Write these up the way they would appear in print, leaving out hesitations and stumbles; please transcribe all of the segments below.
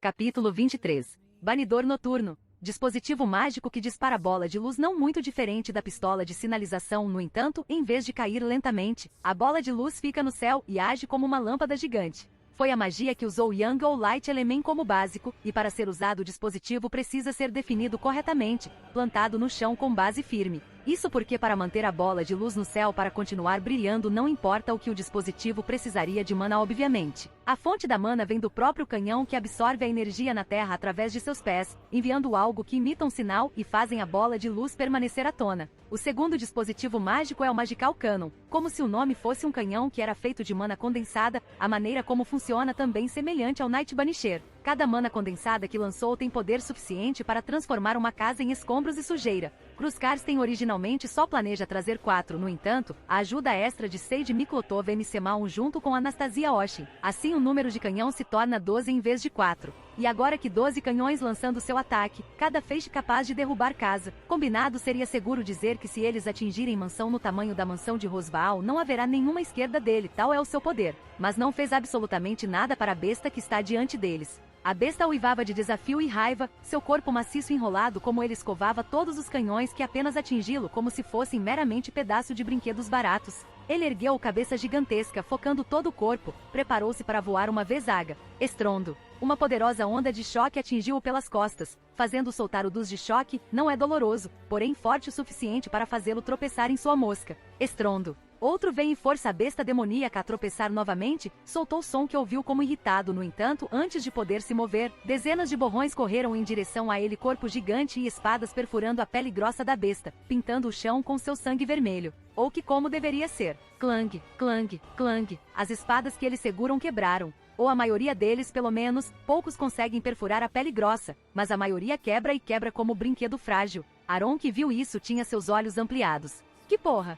Capítulo 23. Banidor noturno. Dispositivo mágico que dispara bola de luz não muito diferente da pistola de sinalização, no entanto, em vez de cair lentamente, a bola de luz fica no céu e age como uma lâmpada gigante. Foi a magia que usou Yang ou Light Element como básico, e para ser usado o dispositivo precisa ser definido corretamente, plantado no chão com base firme. Isso porque para manter a bola de luz no céu para continuar brilhando não importa o que o dispositivo precisaria de mana obviamente. A fonte da mana vem do próprio canhão que absorve a energia na terra através de seus pés, enviando algo que imita um sinal e fazem a bola de luz permanecer à tona. O segundo dispositivo mágico é o Magical Cannon. Como se o nome fosse um canhão que era feito de mana condensada, a maneira como funciona também semelhante ao Night Banisher. Cada mana condensada que lançou tem poder suficiente para transformar uma casa em escombros e sujeira. Cruzcars originalmente só planeja trazer 4, no entanto, a ajuda extra de Sage Miklotov MC-1 junto com Anastasia Oshin. Assim o número de canhão se torna 12 em vez de 4. E agora que 12 canhões lançando seu ataque, cada feixe capaz de derrubar casa. Combinado seria seguro dizer que se eles atingirem mansão no tamanho da mansão de Rosvaal não haverá nenhuma esquerda dele, tal é o seu poder. Mas não fez absolutamente nada para a besta que está diante deles. A besta uivava de desafio e raiva, seu corpo maciço enrolado como ele escovava todos os canhões que apenas atingi-lo como se fossem meramente pedaço de brinquedos baratos. Ele ergueu a cabeça gigantesca, focando todo o corpo, preparou-se para voar uma vezaga. Estrondo. Uma poderosa onda de choque atingiu-o pelas costas, fazendo soltar o dus de choque. Não é doloroso, porém forte o suficiente para fazê-lo tropeçar em sua mosca. Estrondo. Outro veio e força a besta demoníaca a tropeçar novamente, soltou som que ouviu como irritado. No entanto, antes de poder se mover, dezenas de borrões correram em direção a ele, corpo gigante e espadas perfurando a pele grossa da besta, pintando o chão com seu sangue vermelho. Ou que como deveria ser. Clang, clang, clang. As espadas que eles seguram quebraram. Ou a maioria deles, pelo menos, poucos conseguem perfurar a pele grossa, mas a maioria quebra e quebra como brinquedo frágil. Aron, que viu isso, tinha seus olhos ampliados. Que porra!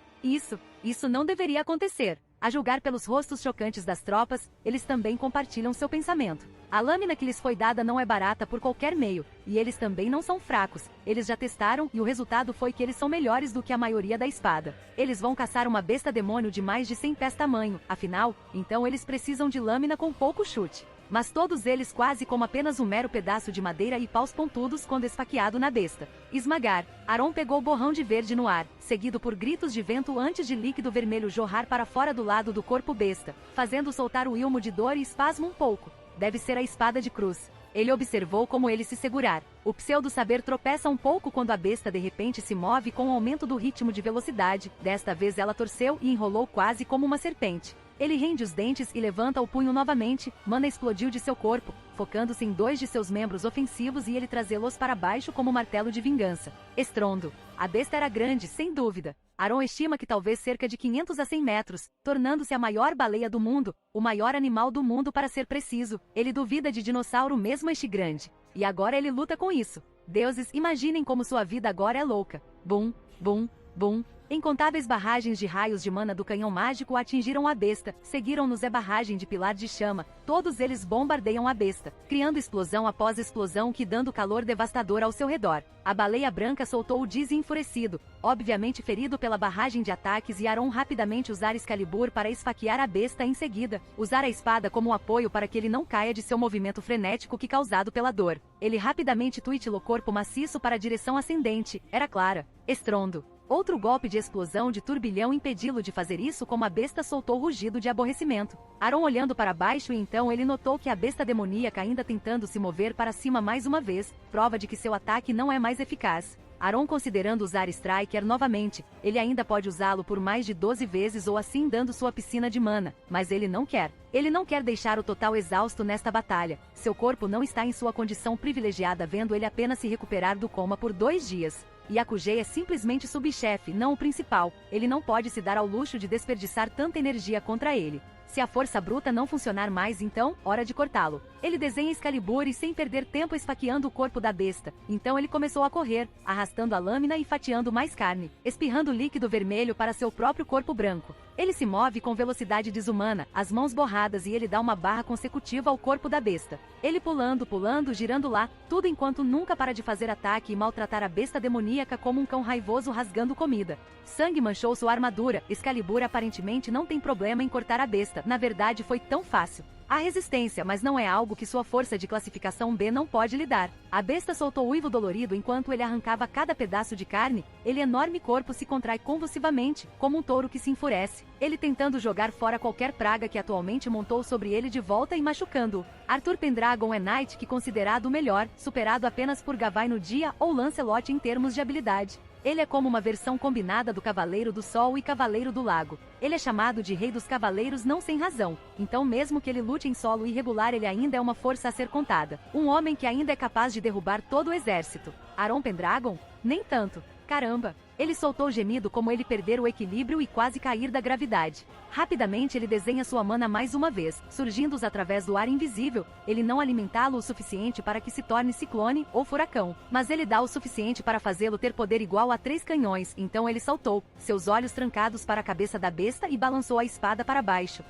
Isso não deveria acontecer. A julgar pelos rostos chocantes das tropas, eles também compartilham seu pensamento. A lâmina que lhes foi dada não é barata por qualquer meio, e eles também não são fracos. Eles já testaram e o resultado foi que eles são melhores do que a maioria da espada. Eles vão caçar uma besta demônio de mais de 100 pés tamanho, afinal, então eles precisam de lâmina com pouco chute. Mas todos eles quase como apenas um mero pedaço de madeira e paus pontudos quando esfaqueado na besta. Esmagar. Aron pegou o borrão de verde no ar, seguido por gritos de vento antes de líquido vermelho jorrar para fora do lado do corpo besta, fazendo soltar o ilmo de dor e espasmo um pouco. Deve ser a espada de cruz. Ele observou como ele se segurar. O pseudo-saber tropeça um pouco quando a besta de repente se move com o aumento do ritmo de velocidade. Desta vez ela torceu e enrolou quase como uma serpente. Ele rende os dentes e levanta o punho novamente. Mana explodiu de seu corpo, focando-se em 2 de seus membros ofensivos e ele trazê-los para baixo como martelo de vingança. Estrondo. A besta era grande, sem dúvida. Aron estima que talvez cerca de 500 a 100 metros, tornando-se a maior baleia do mundo, o maior animal do mundo para ser preciso. Ele duvida de dinossauro mesmo este grande. E agora ele luta com isso. Deuses, imaginem como sua vida agora é louca. Bum, bum, bum. Incontáveis barragens de raios de mana do canhão mágico atingiram a besta, seguiram-nos barragem de pilar de chama, todos eles bombardeiam a besta, criando explosão após explosão que dando calor devastador ao seu redor. A baleia branca soltou o Dizzy enfurecido, obviamente ferido pela barragem de ataques, e Aron rapidamente usar Excalibur para esfaquear a besta em seguida, usar a espada como apoio para que ele não caia de seu movimento frenético que causado pela dor. Ele rapidamente tuitilou corpo maciço para a direção ascendente, era clara. Estrondo. Outro golpe de explosão de turbilhão impedi-lo de fazer isso como a besta soltou rugido de aborrecimento. Aron olhando para baixo e então ele notou que a besta demoníaca ainda tentando se mover para cima mais uma vez, prova de que seu ataque não é mais eficaz. Aron considerando usar Striker novamente, ele ainda pode usá-lo por mais de 12 vezes ou assim dando sua piscina de mana, mas ele não quer. Ele não quer deixar o total exausto nesta batalha. Seu corpo não está em sua condição privilegiada vendo ele apenas se recuperar do coma por 2 dias. Yakugei é simplesmente subchefe, não o principal. Ele não pode se dar ao luxo de desperdiçar tanta energia contra ele. Se a força bruta não funcionar mais, então, hora de cortá-lo. Ele desenha Excalibur e sem perder tempo esfaqueando o corpo da besta. Então ele começou a correr, arrastando a lâmina e fatiando mais carne, espirrando líquido vermelho para seu próprio corpo branco. Ele se move com velocidade desumana, as mãos borradas, e ele dá uma barra consecutiva ao corpo da besta. Ele pulando, girando lá, tudo enquanto nunca para de fazer ataque e maltratar a besta demoníaca como um cão raivoso rasgando comida. Sangue manchou sua armadura. Excalibur aparentemente não tem problema em cortar a besta, na verdade foi tão fácil. Há resistência, mas não é algo que sua força de classificação B não pode lidar. A besta soltou uivo dolorido enquanto ele arrancava cada pedaço de carne. Ele enorme corpo se contrai convulsivamente, como um touro que se enfurece. Ele tentando jogar fora qualquer praga que atualmente montou sobre ele de volta e machucando-o. Arthur Pendragon é Knight que considerado o melhor, superado apenas por Gavai no dia ou Lancelot em termos de habilidade. Ele é como uma versão combinada do Cavaleiro do Sol e Cavaleiro do Lago. Ele é chamado de Rei dos Cavaleiros não sem razão. Então mesmo que ele lute em solo irregular, ele ainda é uma força a ser contada. Um homem que ainda é capaz de derrubar todo o exército. Aron Pendragon? Nem tanto. Caramba! Ele soltou gemido como ele perder o equilíbrio e quase cair da gravidade. Rapidamente ele desenha sua mana mais uma vez, surgindo-os através do ar invisível. Ele não alimentá-lo o suficiente para que se torne ciclone ou furacão, mas ele dá o suficiente para fazê-lo ter poder igual a 3 canhões. Então ele saltou, seus olhos trancados para a cabeça da besta e balançou a espada para baixo.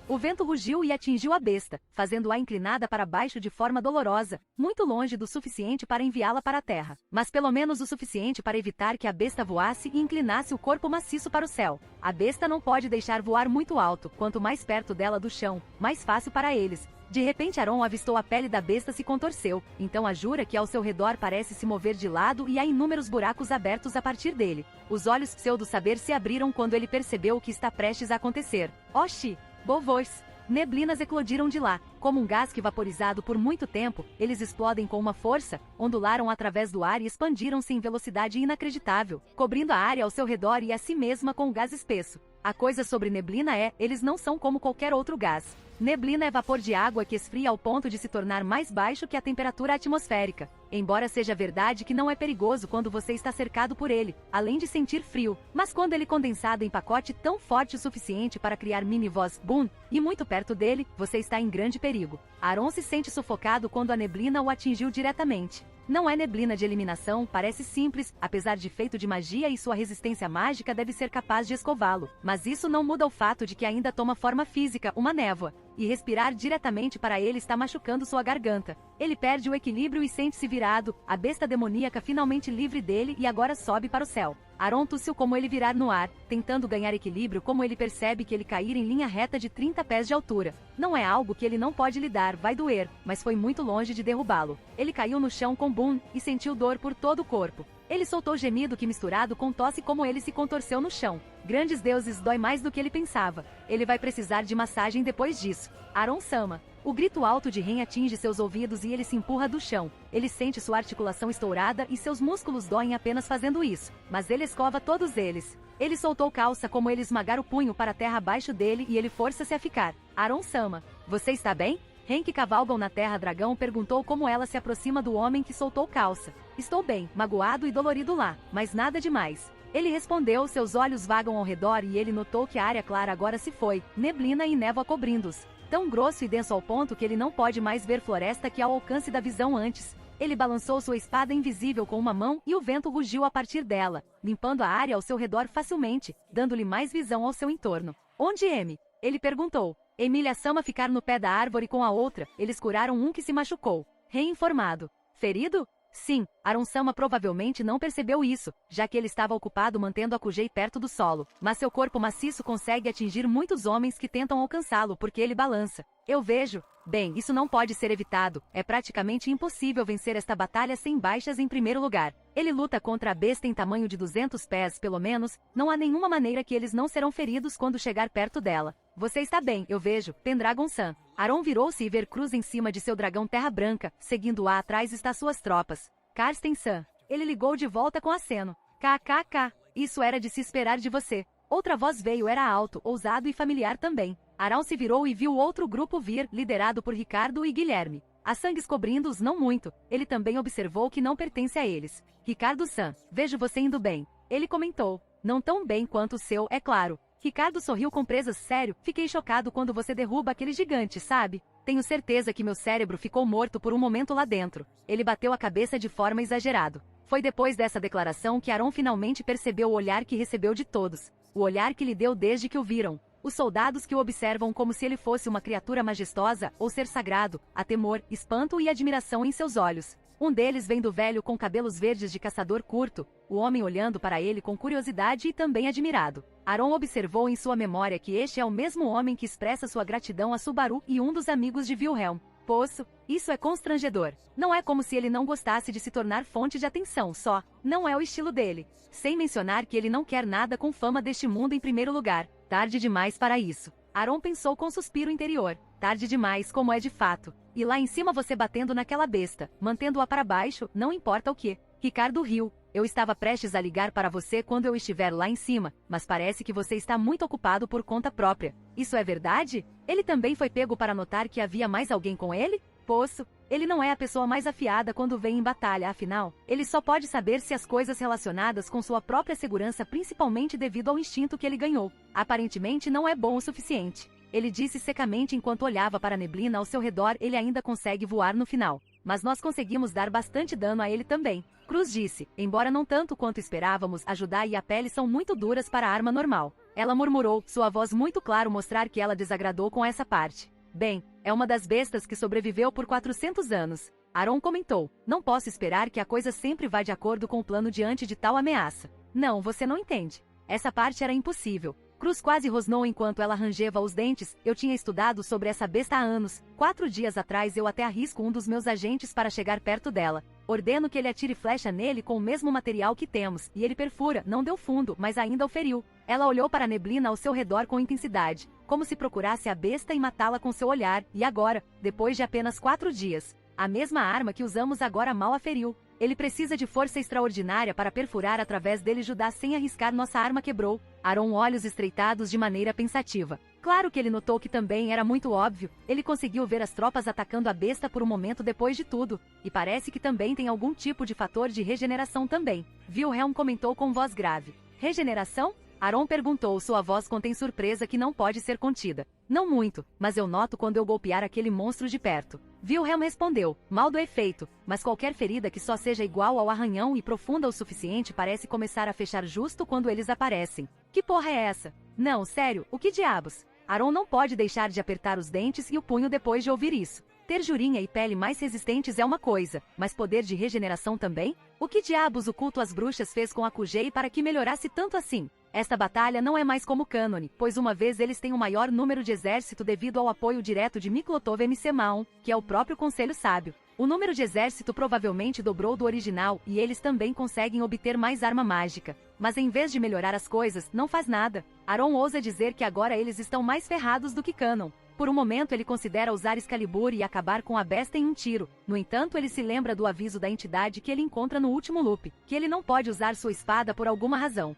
O vento rugiu e atingiu a besta, fazendo-a inclinada para baixo de forma dolorosa, muito longe do suficiente para enviá-la para a terra, mas pelo menos o suficiente para evitar que a besta voasse e inclinasse o corpo maciço para o céu. A besta não pode deixar voar muito alto, quanto mais perto dela do chão, mais fácil para eles. De repente Aron avistou a pele da besta se contorceu, então a jura que ao seu redor parece se mover de lado e há inúmeros buracos abertos a partir dele. Os olhos pseudo-saber se abriram quando ele percebeu o que está prestes a acontecer. Oxi! Bovos! Neblinas eclodiram de lá. Como um gás que vaporizado por muito tempo, eles explodem com uma força, ondularam através do ar e expandiram-se em velocidade inacreditável, cobrindo a área ao seu redor e a si mesma com um gás espesso. A coisa sobre neblina é, eles não são como qualquer outro gás. Neblina é vapor de água que esfria ao ponto de se tornar mais baixo que a temperatura atmosférica. Embora seja verdade que não é perigoso quando você está cercado por ele, além de sentir frio, mas quando ele é condensado em pacote tão forte o suficiente para criar mini-voz boom, e muito perto dele, você está em grande perigo. Aron se sente sufocado quando a neblina o atingiu diretamente. Não é neblina de eliminação, parece simples, apesar de feito de magia e sua resistência mágica deve ser capaz de escová-lo. Mas isso não muda o fato de que ainda toma forma física, uma névoa. E respirar diretamente para ele está machucando sua garganta. Ele perde o equilíbrio e sente-se virado, a besta demoníaca finalmente livre dele e agora sobe para o céu. Aron tossiu como ele virar no ar, tentando ganhar equilíbrio como ele percebe que ele cair em linha reta de 30 pés de altura. Não é algo que ele não pode lidar, vai doer, mas foi muito longe de derrubá-lo. Ele caiu no chão com boom e sentiu dor por todo o corpo. Ele soltou gemido que misturado com tosse como ele se contorceu no chão. Grandes deuses, dói mais do que ele pensava. Ele vai precisar de massagem depois disso. Aron-sama. O grito alto de Ren atinge seus ouvidos e ele se empurra do chão. Ele sente sua articulação estourada e seus músculos doem apenas fazendo isso. Mas ele escova todos eles. Ele soltou calça como ele esmagar o punho para a terra abaixo dele e ele força-se a ficar. Aron-sama. Você está bem? Ren que cavalgam na terra dragão perguntou como ela se aproxima do homem que soltou calça. Estou bem, magoado e dolorido lá, mas nada demais. Ele respondeu, seus olhos vagam ao redor e ele notou que a área clara agora se foi, neblina e névoa cobrindo-os. Tão grosso e denso ao ponto que ele não pode mais ver floresta que ao alcance da visão antes. Ele balançou sua espada invisível com uma mão e o vento rugiu a partir dela, limpando a área ao seu redor facilmente, dando-lhe mais visão ao seu entorno. Onde M? Ele perguntou. Emília-sama ficar no pé da árvore com a outra, eles curaram um que se machucou. Reinformado. Ferido? Sim, Aron-sama provavelmente não percebeu isso, já que ele estava ocupado mantendo a Kujei perto do solo, mas seu corpo maciço consegue atingir muitos homens que tentam alcançá-lo porque ele balança. Eu vejo. Bem, isso não pode ser evitado, é praticamente impossível vencer esta batalha sem baixas em primeiro lugar. Ele luta contra a besta em tamanho de 200 pés pelo menos, não há nenhuma maneira que eles não serão feridos quando chegar perto dela. Você está bem, eu vejo, Pendragon-san. Aron virou-se e ver Cruz em cima de seu dragão terra branca, seguindo-a atrás está suas tropas. Karsten-san. Ele ligou de volta com aceno. KKK. Isso era de se esperar de você. Outra voz veio, era alto, ousado e familiar também. Aron se virou e viu outro grupo vir, liderado por Ricardo e Guilherme. Há sangues cobrindo-os não muito. Ele também observou que não pertence a eles. Ricardo-san, vejo você indo bem. Ele comentou. Não tão bem quanto o seu, é claro. Ricardo sorriu com presas. Sério, fiquei chocado quando você derruba aquele gigante, sabe? Tenho certeza que meu cérebro ficou morto por um momento lá dentro. Ele bateu a cabeça de forma exagerada. Foi depois dessa declaração que Aron finalmente percebeu o olhar que recebeu de todos. O olhar que lhe deu desde que o viram. Os soldados que o observam como se ele fosse uma criatura majestosa ou ser sagrado, há temor, espanto e admiração em seus olhos. Um deles vem do velho com cabelos verdes de caçador curto, o homem olhando para ele com curiosidade e também admirado. Aron observou em sua memória que este é o mesmo homem que expressa sua gratidão a Subaru e um dos amigos de Wilhelm. Poço, isso é constrangedor. Não é como se ele não gostasse de se tornar fonte de atenção só. Não é o estilo dele. Sem mencionar que ele não quer nada com fama deste mundo em primeiro lugar. Tarde demais para isso. Aron pensou com suspiro interior. Tarde demais, como é de fato. E lá em cima você batendo naquela besta, mantendo-a para baixo, não importa o que. Ricardo riu. Eu estava prestes a ligar para você quando eu estiver lá em cima, mas parece que você está muito ocupado por conta própria. Isso é verdade? Ele também foi pego para notar que havia mais alguém com ele? Poço, ele não é a pessoa mais afiada quando vem em batalha, afinal, ele só pode saber se as coisas relacionadas com sua própria segurança, principalmente devido ao instinto que ele ganhou, aparentemente não é bom o suficiente. Ele disse secamente enquanto olhava para a neblina ao seu redor. Ele ainda consegue voar no final. Mas nós conseguimos dar bastante dano a ele também. Cruz disse, embora não tanto quanto esperávamos, a Judá e a pele são muito duras para a arma normal. Ela murmurou, sua voz muito claro mostrar que ela desagradou com essa parte. Bem, é uma das bestas que sobreviveu por 400 anos. Aron comentou, não posso esperar que a coisa sempre vá de acordo com o plano diante de tal ameaça. Não, você não entende. Essa parte era impossível. Cruz quase rosnou enquanto ela rangeva os dentes. Eu tinha estudado sobre essa besta há anos. 4 dias atrás eu até arrisco um dos meus agentes para chegar perto dela. Ordeno que ele atire flecha nele com o mesmo material que temos, e ele perfura, não deu fundo, mas ainda o feriu. Ela olhou para a neblina ao seu redor com intensidade, como se procurasse a besta e matá-la com seu olhar, e agora, depois de apenas 4 dias, a mesma arma que usamos agora mal a feriu. Ele precisa de força extraordinária para perfurar através dele. Judá sem arriscar. Nossa arma quebrou. Aron olhos estreitados de maneira pensativa. Claro que ele notou que também era muito óbvio. Ele conseguiu ver as tropas atacando a besta por um momento depois de tudo. E parece que também tem algum tipo de fator de regeneração também. Wilhelm comentou com voz grave. Regeneração? Aron perguntou. Sua voz contém surpresa que não pode ser contida. Não muito, mas eu noto quando eu golpear aquele monstro de perto. Wilhelm respondeu, mal do efeito, mas qualquer ferida que só seja igual ao arranhão e profunda o suficiente parece começar a fechar justo quando eles aparecem. Que porra é essa? Não, sério, o que diabos? Aron não pode deixar de apertar os dentes e o punho depois de ouvir isso. Ter jurinha e pele mais resistentes é uma coisa, mas poder de regeneração também? O que diabos o culto às bruxas fez com a Kuge para que melhorasse tanto assim? Esta batalha não é mais como cânone, pois uma vez eles têm o maior número de exército devido ao apoio direto de Miklotov MC Maon, que é o próprio Conselho Sábio. O número de exército provavelmente dobrou do original e eles também conseguem obter mais arma mágica. Mas em vez de melhorar as coisas, não faz nada. Aron ousa dizer que agora eles estão mais ferrados do que Canon. Por um momento ele considera usar Excalibur e acabar com a besta em um tiro. No entanto, ele se lembra do aviso da entidade que ele encontra no último loop, que ele não pode usar sua espada por alguma razão.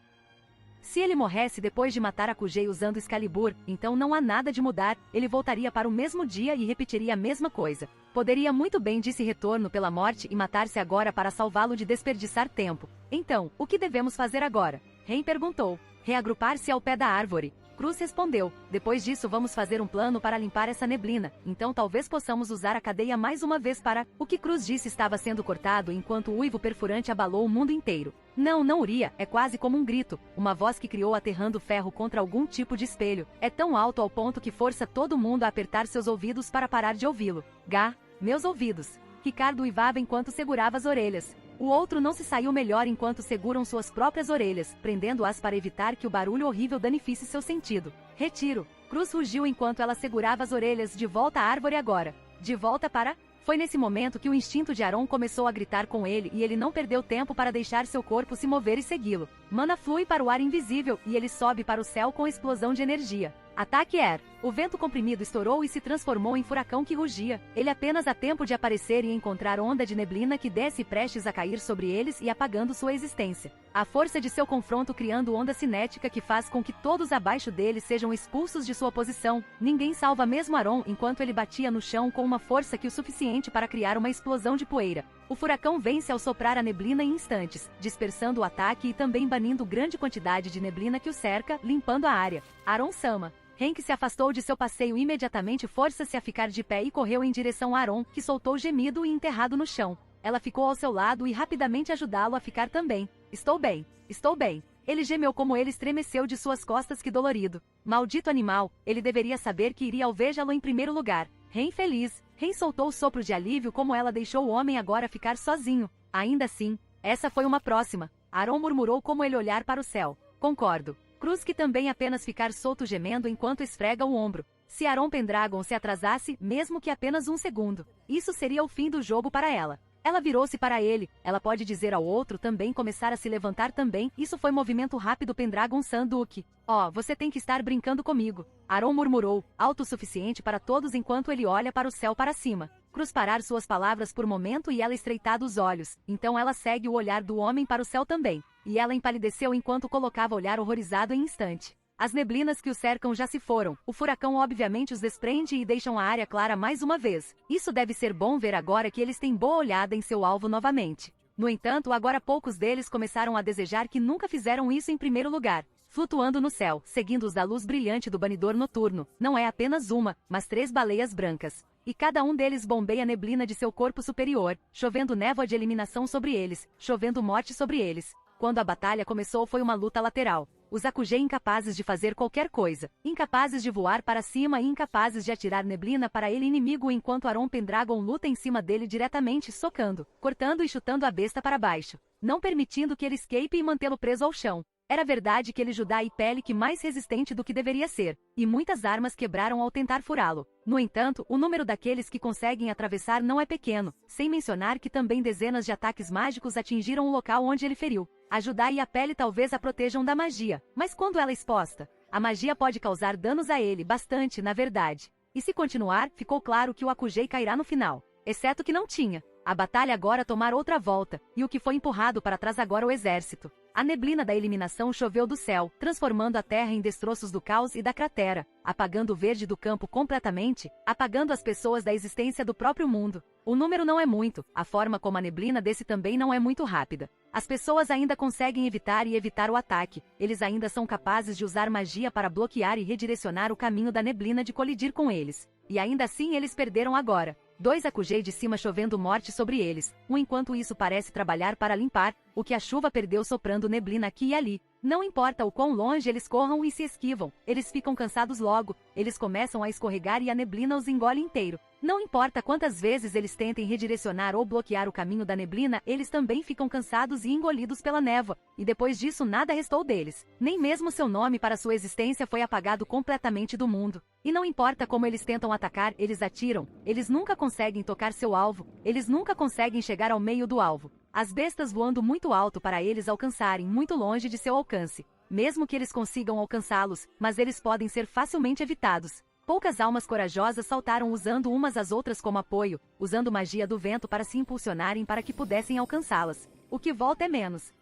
Se ele morresse depois de matar a Kuge usando Excalibur, então não há nada de mudar, ele voltaria para o mesmo dia e repetiria a mesma coisa. Poderia muito bem disse retorno pela morte e matar-se agora para salvá-lo de desperdiçar tempo. Então, o que devemos fazer agora? Ren perguntou. Reagrupar-se ao pé da árvore. Cruz respondeu, depois disso vamos fazer um plano para limpar essa neblina, então talvez possamos usar a cadeia mais uma vez para... O que Cruz disse estava sendo cortado enquanto o uivo perfurante abalou o mundo inteiro. Não Uria, é quase como um grito, uma voz que criou aterrando ferro contra algum tipo de espelho. É tão alto ao ponto que força todo mundo a apertar seus ouvidos para parar de ouvi-lo. Gá, meus ouvidos. Ricardo uivava enquanto segurava as orelhas. O outro não se saiu melhor enquanto seguram suas próprias orelhas, prendendo-as para evitar que o barulho horrível danifique seu sentido. Retiro. Cruz rugiu enquanto ela segurava as orelhas. De volta à árvore agora. De volta para... Foi nesse momento que o instinto de Aron começou a gritar com ele e ele não perdeu tempo para deixar seu corpo se mover e segui-lo. Mana flui para o ar invisível e ele sobe para o céu com explosão de energia. Ataque Air. O vento comprimido estourou e se transformou em furacão que rugia. Ele apenas há tempo de aparecer e encontrar onda de neblina que desce prestes a cair sobre eles e apagando sua existência. A força de seu confronto criando onda cinética que faz com que todos abaixo dele sejam expulsos de sua posição. Ninguém salva mesmo Aron enquanto ele batia no chão com uma força que o suficiente para criar uma explosão de poeira. O furacão vence ao soprar a neblina em instantes, dispersando o ataque e também banindo grande quantidade de neblina que o cerca, limpando a área. Aron-sama. Henk se afastou de seu passeio imediatamente, força-se a ficar de pé e correu em direção a Aron, que soltou gemido e enterrado no chão. Ela ficou ao seu lado e rapidamente ajudá-lo a ficar também. Estou bem, estou bem. Ele gemeu como ele estremeceu de suas costas, que dolorido. Maldito animal, ele deveria saber que iria alvejá-lo em primeiro lugar. Ren feliz. Ren soltou o sopro de alívio como ela deixou o homem agora ficar sozinho. Ainda assim, essa foi uma próxima. Aaron murmurou como ele olhar para o céu. Concordo. Cruz que também apenas ficar solto gemendo enquanto esfrega o ombro. Se Aaron Pendragon se atrasasse, mesmo que apenas um segundo, isso seria o fim do jogo para ela. Ela virou-se para ele, ela pode dizer ao outro também começar a se levantar também, isso foi movimento rápido Pendragon Sanduque. Oh, você tem que estar brincando comigo. Aaron murmurou, alto o suficiente para todos enquanto ele olha para o céu para cima. Cruz parar suas palavras por momento e ela estreitada os olhos, então ela segue o olhar do homem para o céu também. E ela empalideceu enquanto colocava o olhar horrorizado em instante. As neblinas que o cercam já se foram, o furacão obviamente os desprende e deixam a área clara mais uma vez. Isso deve ser bom ver agora que eles têm boa olhada em seu alvo novamente. No entanto, agora poucos deles começaram a desejar que nunca fizeram isso em primeiro lugar. Flutuando no céu, seguindo-os da luz brilhante do banidor noturno, não é apenas uma, mas 3 baleias brancas. E cada um deles bombeia a neblina de seu corpo superior, chovendo névoa de eliminação sobre eles, chovendo morte sobre eles. Quando a batalha começou foi uma luta lateral. Os Akugei incapazes de fazer qualquer coisa, incapazes de voar para cima e incapazes de atirar neblina para ele inimigo enquanto Aaron Pendragon luta em cima dele diretamente socando, cortando e chutando a besta para baixo, não permitindo que ele escape e mantê-lo preso ao chão. Era verdade que ele Judá e pele que mais resistente do que deveria ser, e muitas armas quebraram ao tentar furá-lo. No entanto, o número daqueles que conseguem atravessar não é pequeno, sem mencionar que também dezenas de ataques mágicos atingiram o local onde ele feriu. A Judá e a pele talvez a protejam da magia, mas quando ela é exposta, a magia pode causar danos a ele, bastante, na verdade. E se continuar, ficou claro que o Akugei cairá no final, exceto que não tinha. A batalha agora tomar outra volta, e o que foi empurrado para trás agora o exército. A neblina da eliminação choveu do céu, transformando a terra em destroços do caos e da cratera, apagando o verde do campo completamente, apagando as pessoas da existência do próprio mundo. O número não é muito, a forma como a neblina desce também não é muito rápida. As pessoas ainda conseguem evitar o ataque, eles ainda são capazes de usar magia para bloquear e redirecionar o caminho da neblina de colidir com eles. E ainda assim eles perderam agora. 2 Akugei de cima chovendo morte sobre eles, enquanto isso parece trabalhar para limpar o que a chuva perdeu soprando neblina aqui e ali. Não importa o quão longe eles corram e se esquivam, eles ficam cansados logo, eles começam a escorregar e a neblina os engole inteiro. Não importa quantas vezes eles tentem redirecionar ou bloquear o caminho da neblina, eles também ficam cansados e engolidos pela névoa, e depois disso nada restou deles. Nem mesmo seu nome para sua existência foi apagado completamente do mundo. E não importa como eles tentam atacar, eles atiram, eles nunca conseguem tocar seu alvo, eles nunca conseguem chegar ao meio do alvo. As bestas voando muito alto para eles alcançarem muito longe de seu alcance. Mesmo que eles consigam alcançá-los, mas eles podem ser facilmente evitados. Poucas almas corajosas saltaram usando umas às outras como apoio, usando magia do vento para se impulsionarem para que pudessem alcançá-las. O que volta é menos.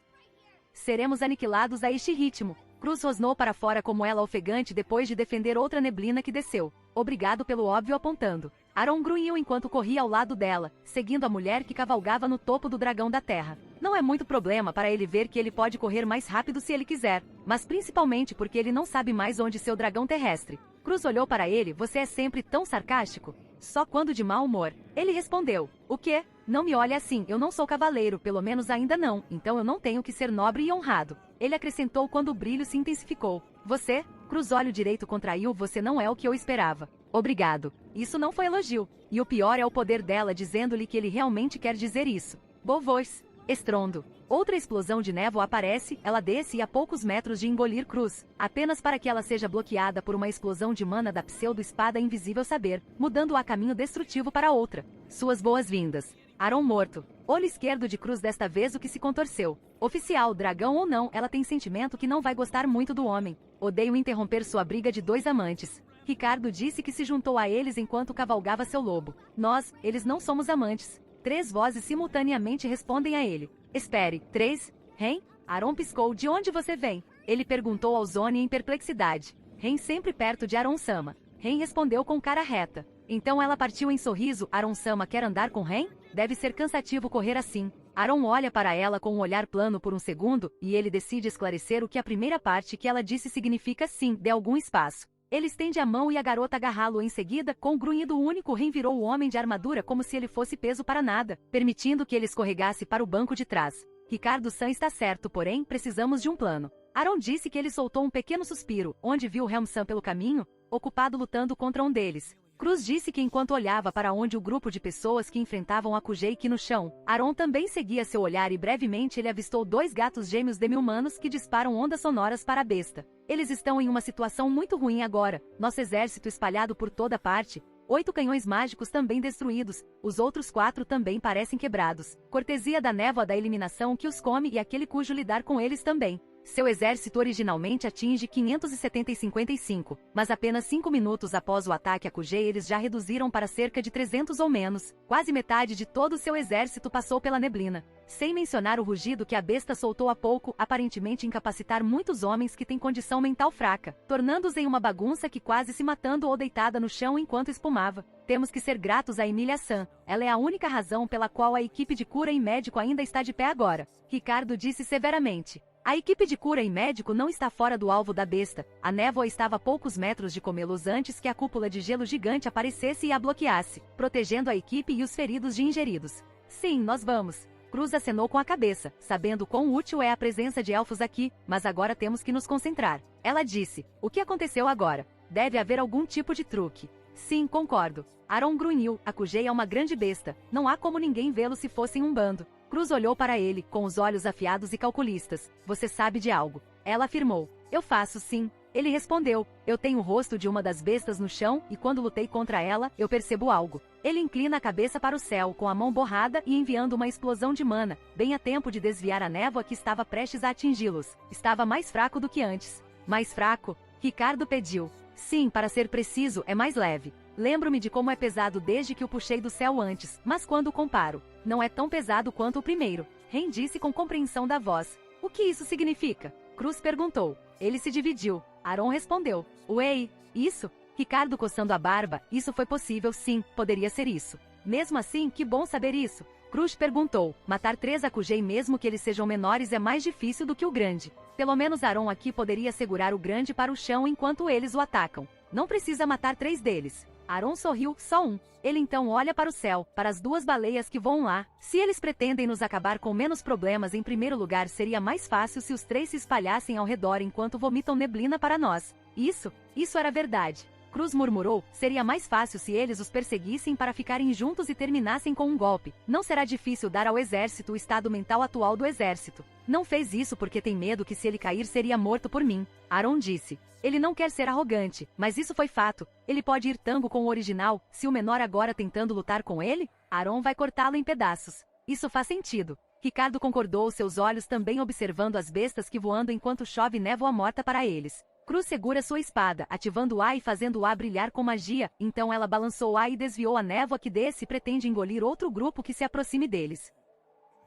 Seremos aniquilados a este ritmo. Cruz rosnou para fora como ela ofegante depois de defender outra neblina que desceu. Obrigado pelo óbvio apontando. Aaron grunhiu enquanto corria ao lado dela, seguindo a mulher que cavalgava no topo do dragão da terra. Não é muito problema para ele ver que ele pode correr mais rápido se ele quiser, mas principalmente porque ele não sabe mais onde seu dragão terrestre. Cruz olhou para ele, você é sempre tão sarcástico? Só quando de mau humor. Ele respondeu, o quê? Não me olhe assim, eu não sou cavaleiro, pelo menos ainda não, então eu não tenho que ser nobre e honrado. Ele acrescentou quando o brilho se intensificou. Você? Cruz olho direito contraiu, você não é o que eu esperava. Obrigado. Isso não foi elogio. E o pior é o poder dela dizendo-lhe que ele realmente quer dizer isso. Bovois. Estrondo. Outra explosão de névoa aparece, ela desce a poucos metros de engolir Cruz, apenas para que ela seja bloqueada por uma explosão de mana da pseudo-espada invisível saber, mudando-a caminho destrutivo para outra. Suas boas-vindas. Aaron morto. Olho esquerdo de Cruz desta vez o que se contorceu. Oficial, dragão ou não, ela tem sentimento que não vai gostar muito do homem. Odeio interromper sua briga de 2 amantes. Ricardo disse que se juntou a eles enquanto cavalgava seu lobo. Nós, eles não somos amantes. 3 vozes simultaneamente respondem a ele. Espere, 3? Ren? Aaron piscou. De onde você vem? Ele perguntou ao Zone em perplexidade. Ren sempre perto de Aaron-sama. Ren respondeu com cara reta. Então ela partiu em sorriso. Aaron-sama quer andar com Ren? Deve ser cansativo correr assim. Aaron olha para ela com um olhar plano por um segundo, e ele decide esclarecer o que a primeira parte que ela disse significa sim, dê algum espaço. Ele estende a mão e a garota agarrá-lo em seguida, com um grunhido único Ren virou o homem de armadura como se ele fosse peso para nada, permitindo que ele escorregasse para o banco de trás. Ricardo-san está certo, porém, precisamos de um plano. Aaron disse que ele soltou um pequeno suspiro, onde viu Helm-san pelo caminho, ocupado lutando contra um deles. Cruz disse que enquanto olhava para onde o grupo de pessoas que enfrentavam Akujei no chão, Aron também seguia seu olhar e brevemente ele avistou 2 gatos gêmeos demi-humanos que disparam ondas sonoras para a besta. Eles estão em uma situação muito ruim agora, nosso exército espalhado por toda parte, 8 canhões mágicos também destruídos, os outros 4 também parecem quebrados. Cortesia da névoa da eliminação que os come e aquele cujo lidar com eles também. Seu exército originalmente atinge 570 e 55, mas apenas 5 minutos após o ataque a Kujei eles já reduziram para cerca de 300 ou menos. Quase metade de todo o seu exército passou pela neblina. Sem mencionar o rugido que a besta soltou há pouco, aparentemente incapacitar muitos homens que têm condição mental fraca, tornando-os em uma bagunça que quase se matando ou deitada no chão enquanto espumava. Temos que ser gratos a Emilia San. Ela é a única razão pela qual a equipe de cura e médico ainda está de pé agora. Ricardo disse severamente. A equipe de cura e médico não está fora do alvo da besta. A névoa estava a poucos metros de comê-los antes que a cúpula de gelo gigante aparecesse e a bloqueasse, protegendo a equipe e os feridos de ingeridos. Sim, nós vamos. Cruz acenou com a cabeça, sabendo quão útil é a presença de elfos aqui, mas agora temos que nos concentrar. Ela disse, o que aconteceu agora? Deve haver algum tipo de truque. Sim, concordo. Aron grunhiu, Akujei é uma grande besta, não há como ninguém vê-lo se fossem um bando. Cruz olhou para ele, com os olhos afiados e calculistas. Você sabe de algo. Ela afirmou. Eu faço sim. Ele respondeu. Eu tenho o rosto de uma das bestas no chão, e quando lutei contra ela, eu percebo algo. Ele inclina a cabeça para o céu, com a mão borrada e enviando uma explosão de mana, bem a tempo de desviar a névoa que estava prestes a atingi-los. Estava mais fraco do que antes. Mais fraco? Ricardo pediu. Sim, para ser preciso, é mais leve. Lembro-me de como é pesado desde que o puxei do céu antes, mas quando o comparo, não é tão pesado quanto o primeiro. Ren disse com compreensão da voz. O que isso significa? Cruz perguntou. Ele se dividiu. Aron respondeu. Uei, isso? Ricardo coçando a barba. Isso foi possível sim, poderia ser isso. Mesmo assim, que bom saber isso. Cruz perguntou. Matar 3 Akujei mesmo que eles sejam menores é mais difícil do que o grande. Pelo menos Aron aqui poderia segurar o grande para o chão enquanto eles o atacam. Não precisa matar 3 deles. Aron sorriu, só um. Ele então olha para o céu, para as 2 baleias que voam lá. Se eles pretendem nos acabar com menos problemas, em primeiro lugar seria mais fácil se os 3 se espalhassem ao redor enquanto vomitam neblina para nós. Isso era verdade. Cruz murmurou, seria mais fácil se eles os perseguissem para ficarem juntos e terminassem com um golpe. Não será difícil dar ao exército o estado mental atual do exército. Não fez isso porque tem medo que se ele cair seria morto por mim. Aron disse. Ele não quer ser arrogante, mas isso foi fato. Ele pode ir tango com o original, se o menor agora tentando lutar com ele? Aron vai cortá-lo em pedaços. Isso faz sentido. Ricardo concordou, seus olhos também observando as bestas que voando enquanto chove névoa morta para eles. Cruz segura sua espada, ativando A e fazendo A brilhar com magia, então ela balançou A e desviou a névoa que desce e pretende engolir outro grupo que se aproxime deles.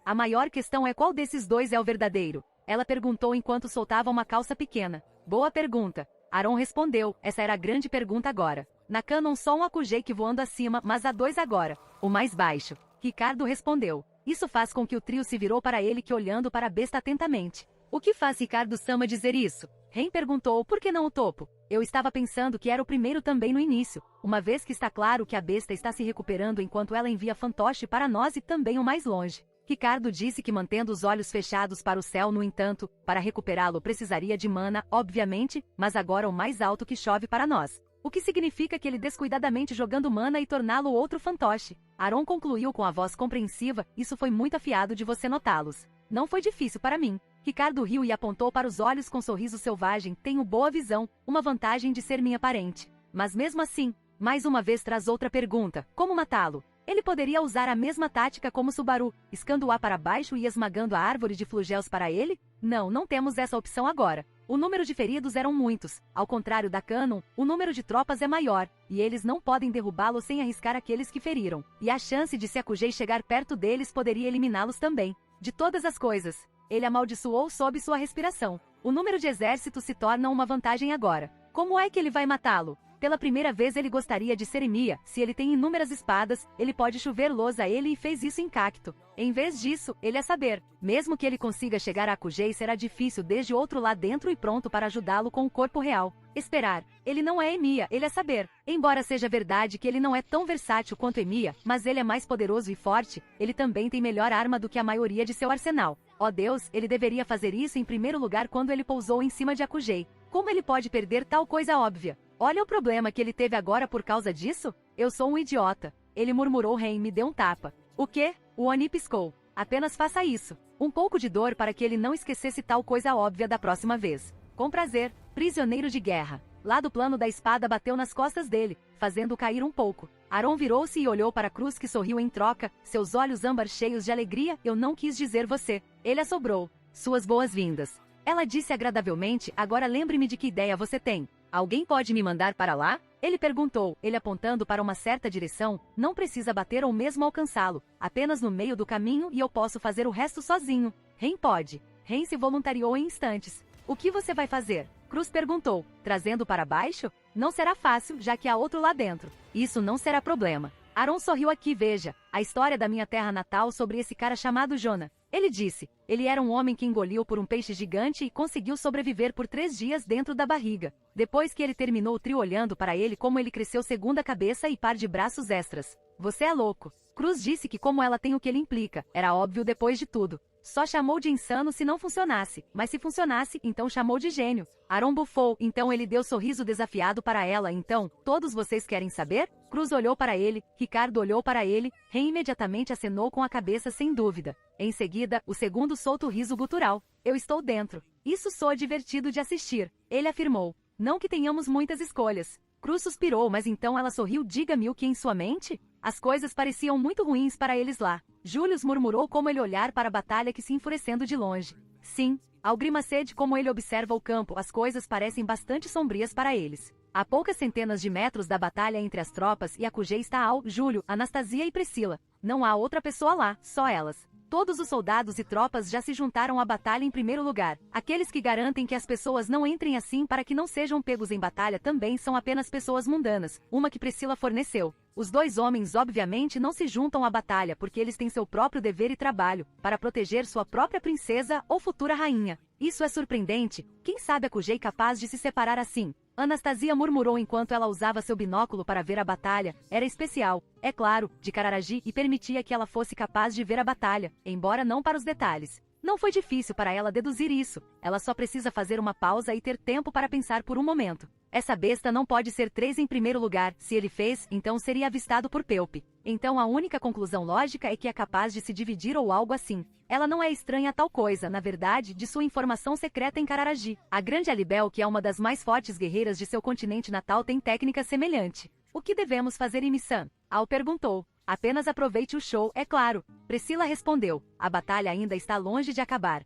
A maior questão é qual desses 2 é o verdadeiro? Ela perguntou enquanto soltava uma calça pequena. Boa pergunta. Aron respondeu, essa era a grande pergunta agora. Na Canon só um Akujei voando acima, mas há 2 agora. O mais baixo. Ricardo respondeu. Isso faz com que o trio se virou para ele que olhando para a besta atentamente. O que faz Ricardo Sama dizer isso? Ren perguntou, por que não o topo? Eu estava pensando que era o primeiro também no início, uma vez que está claro que a besta está se recuperando enquanto ela envia fantoche para nós e também o mais longe. Ricardo disse que mantendo os olhos fechados para o céu, no entanto, para recuperá-lo precisaria de mana, obviamente, mas agora o mais alto que chove para nós. O que significa que ele descuidadamente jogando mana e torná-lo outro fantoche. Aron concluiu com a voz compreensiva, isso foi muito afiado de você notá-los. Não foi difícil para mim. Ricardo riu e apontou para os olhos com sorriso selvagem. Tenho boa visão, uma vantagem de ser minha parente. Mas mesmo assim, mais uma vez traz outra pergunta. Como matá-lo? Ele poderia usar a mesma tática como Subaru, escando-a para baixo e esmagando a árvore de flugels para ele? Não temos essa opção agora. O número de feridos eram muitos. Ao contrário da Canon, o número de tropas é maior, e eles não podem derrubá-lo sem arriscar aqueles que feriram. E a chance de se Akujei chegar perto deles poderia eliminá-los também. De todas as coisas, ele amaldiçoou sob sua respiração. O número de exércitos se torna uma vantagem agora. Como é que ele vai matá-lo? Pela primeira vez ele gostaria de ser Emilia. Se ele tem inúmeras espadas, ele pode chover luz a ele e fez isso em cacto. Em vez disso, ele é saber. Mesmo que ele consiga chegar a Akujei, será difícil desde outro lá dentro e pronto para ajudá-lo com o corpo real. Esperar. Ele não é Emilia, ele é saber. Embora seja verdade que ele não é tão versátil quanto Emilia, mas ele é mais poderoso e forte, ele também tem melhor arma do que a maioria de seu arsenal. Ó Deus, ele deveria fazer isso em primeiro lugar quando ele pousou em cima de Akujei. Como ele pode perder tal coisa óbvia? Olha o problema que ele teve agora por causa disso? Eu sou um idiota. Ele murmurou. Ren me deu um tapa. O quê? O Oni piscou. Apenas faça isso. Um pouco de dor para que ele não esquecesse tal coisa óbvia da próxima vez. Com prazer, prisioneiro de guerra. Lá do plano da espada bateu nas costas dele, fazendo-o cair um pouco. Aron virou-se e olhou para Cruz, que sorriu em troca, seus olhos âmbar cheios de alegria. Eu não quis dizer você. Ele assobrou. Suas boas-vindas. Ela disse agradavelmente. Agora lembre-me de que ideia você tem. Alguém pode me mandar para lá? Ele perguntou, ele apontando para uma certa direção. Não precisa bater ou mesmo alcançá-lo. Apenas no meio do caminho e eu posso fazer o resto sozinho. Ren pode. Ren se voluntariou em instantes. O que você vai fazer? Cruz perguntou. Trazendo para baixo? Não será fácil, já que há outro lá dentro. Isso não será problema. Aron sorriu. Aqui veja, a história da minha terra natal sobre esse cara chamado Jonah. Ele disse, ele era um homem que engoliu por um peixe gigante e conseguiu sobreviver por 3 dias dentro da barriga. Depois que ele terminou o trio olhando para ele como ele cresceu segunda cabeça e par de braços extras. Você é louco. Cruz disse que como ela tem o que ele implica, era óbvio depois de tudo. Só chamou de insano se não funcionasse, mas se funcionasse, então chamou de gênio. Aron bufou, então ele deu sorriso desafiado para ela. Então, todos vocês querem saber? Cruz olhou para ele, Ricardo olhou para ele, Ren imediatamente acenou com a cabeça sem dúvida. Em seguida, o segundo solta o riso gutural. Eu estou dentro. Isso soa divertido de assistir, ele afirmou. Não que tenhamos muitas escolhas. Cruz suspirou, mas então ela sorriu. Diga-me o que em sua mente? As coisas pareciam muito ruins para eles lá. Julius murmurou como ele olhar para a batalha que se enfurecendo de longe. Sim, ao Grimaced como ele observa o campo, as coisas parecem bastante sombrias para eles. A poucas centenas de metros da batalha entre as tropas e a Kujê está Al, Júlio, Anastasia e Priscila. Não há outra pessoa lá, só elas. Todos os soldados e tropas já se juntaram à batalha em primeiro lugar. Aqueles que garantem que as pessoas não entrem assim para que não sejam pegos em batalha também são apenas pessoas mundanas, uma que Priscila forneceu. Os 2 homens obviamente não se juntam à batalha porque eles têm seu próprio dever e trabalho, para proteger sua própria princesa ou futura rainha. Isso é surpreendente. Quem sabe a Kujê capaz de se separar assim? Anastasia murmurou enquanto ela usava seu binóculo para ver a batalha. Era especial, é claro, de Cararaji e permitia que ela fosse capaz de ver a batalha, embora não para os detalhes. Não foi difícil para ela deduzir isso. Ela só precisa fazer uma pausa e ter tempo para pensar por um momento. Essa besta não pode ser 3 em primeiro lugar. Se ele fez, então seria avistado por Pelpe. Então a única conclusão lógica é que é capaz de se dividir ou algo assim. Ela não é estranha a tal coisa, na verdade, de sua informação secreta em Cararaji. A grande Alibel, que é uma das mais fortes guerreiras de seu continente natal, tem técnica semelhante. O que devemos fazer em Missan? Al perguntou. Apenas aproveite o show, é claro. Priscila respondeu. A batalha ainda está longe de acabar.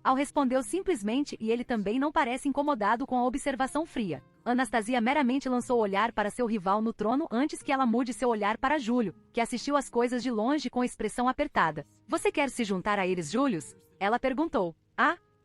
Al respondeu simplesmente e ele também não parece incomodado com a observação fria. Anastasia meramente lançou o olhar para seu rival no trono antes que ela mude seu olhar para Júlio, que assistiu às coisas de longe com expressão apertada. Você quer se juntar a eles, Julius? Ela perguntou.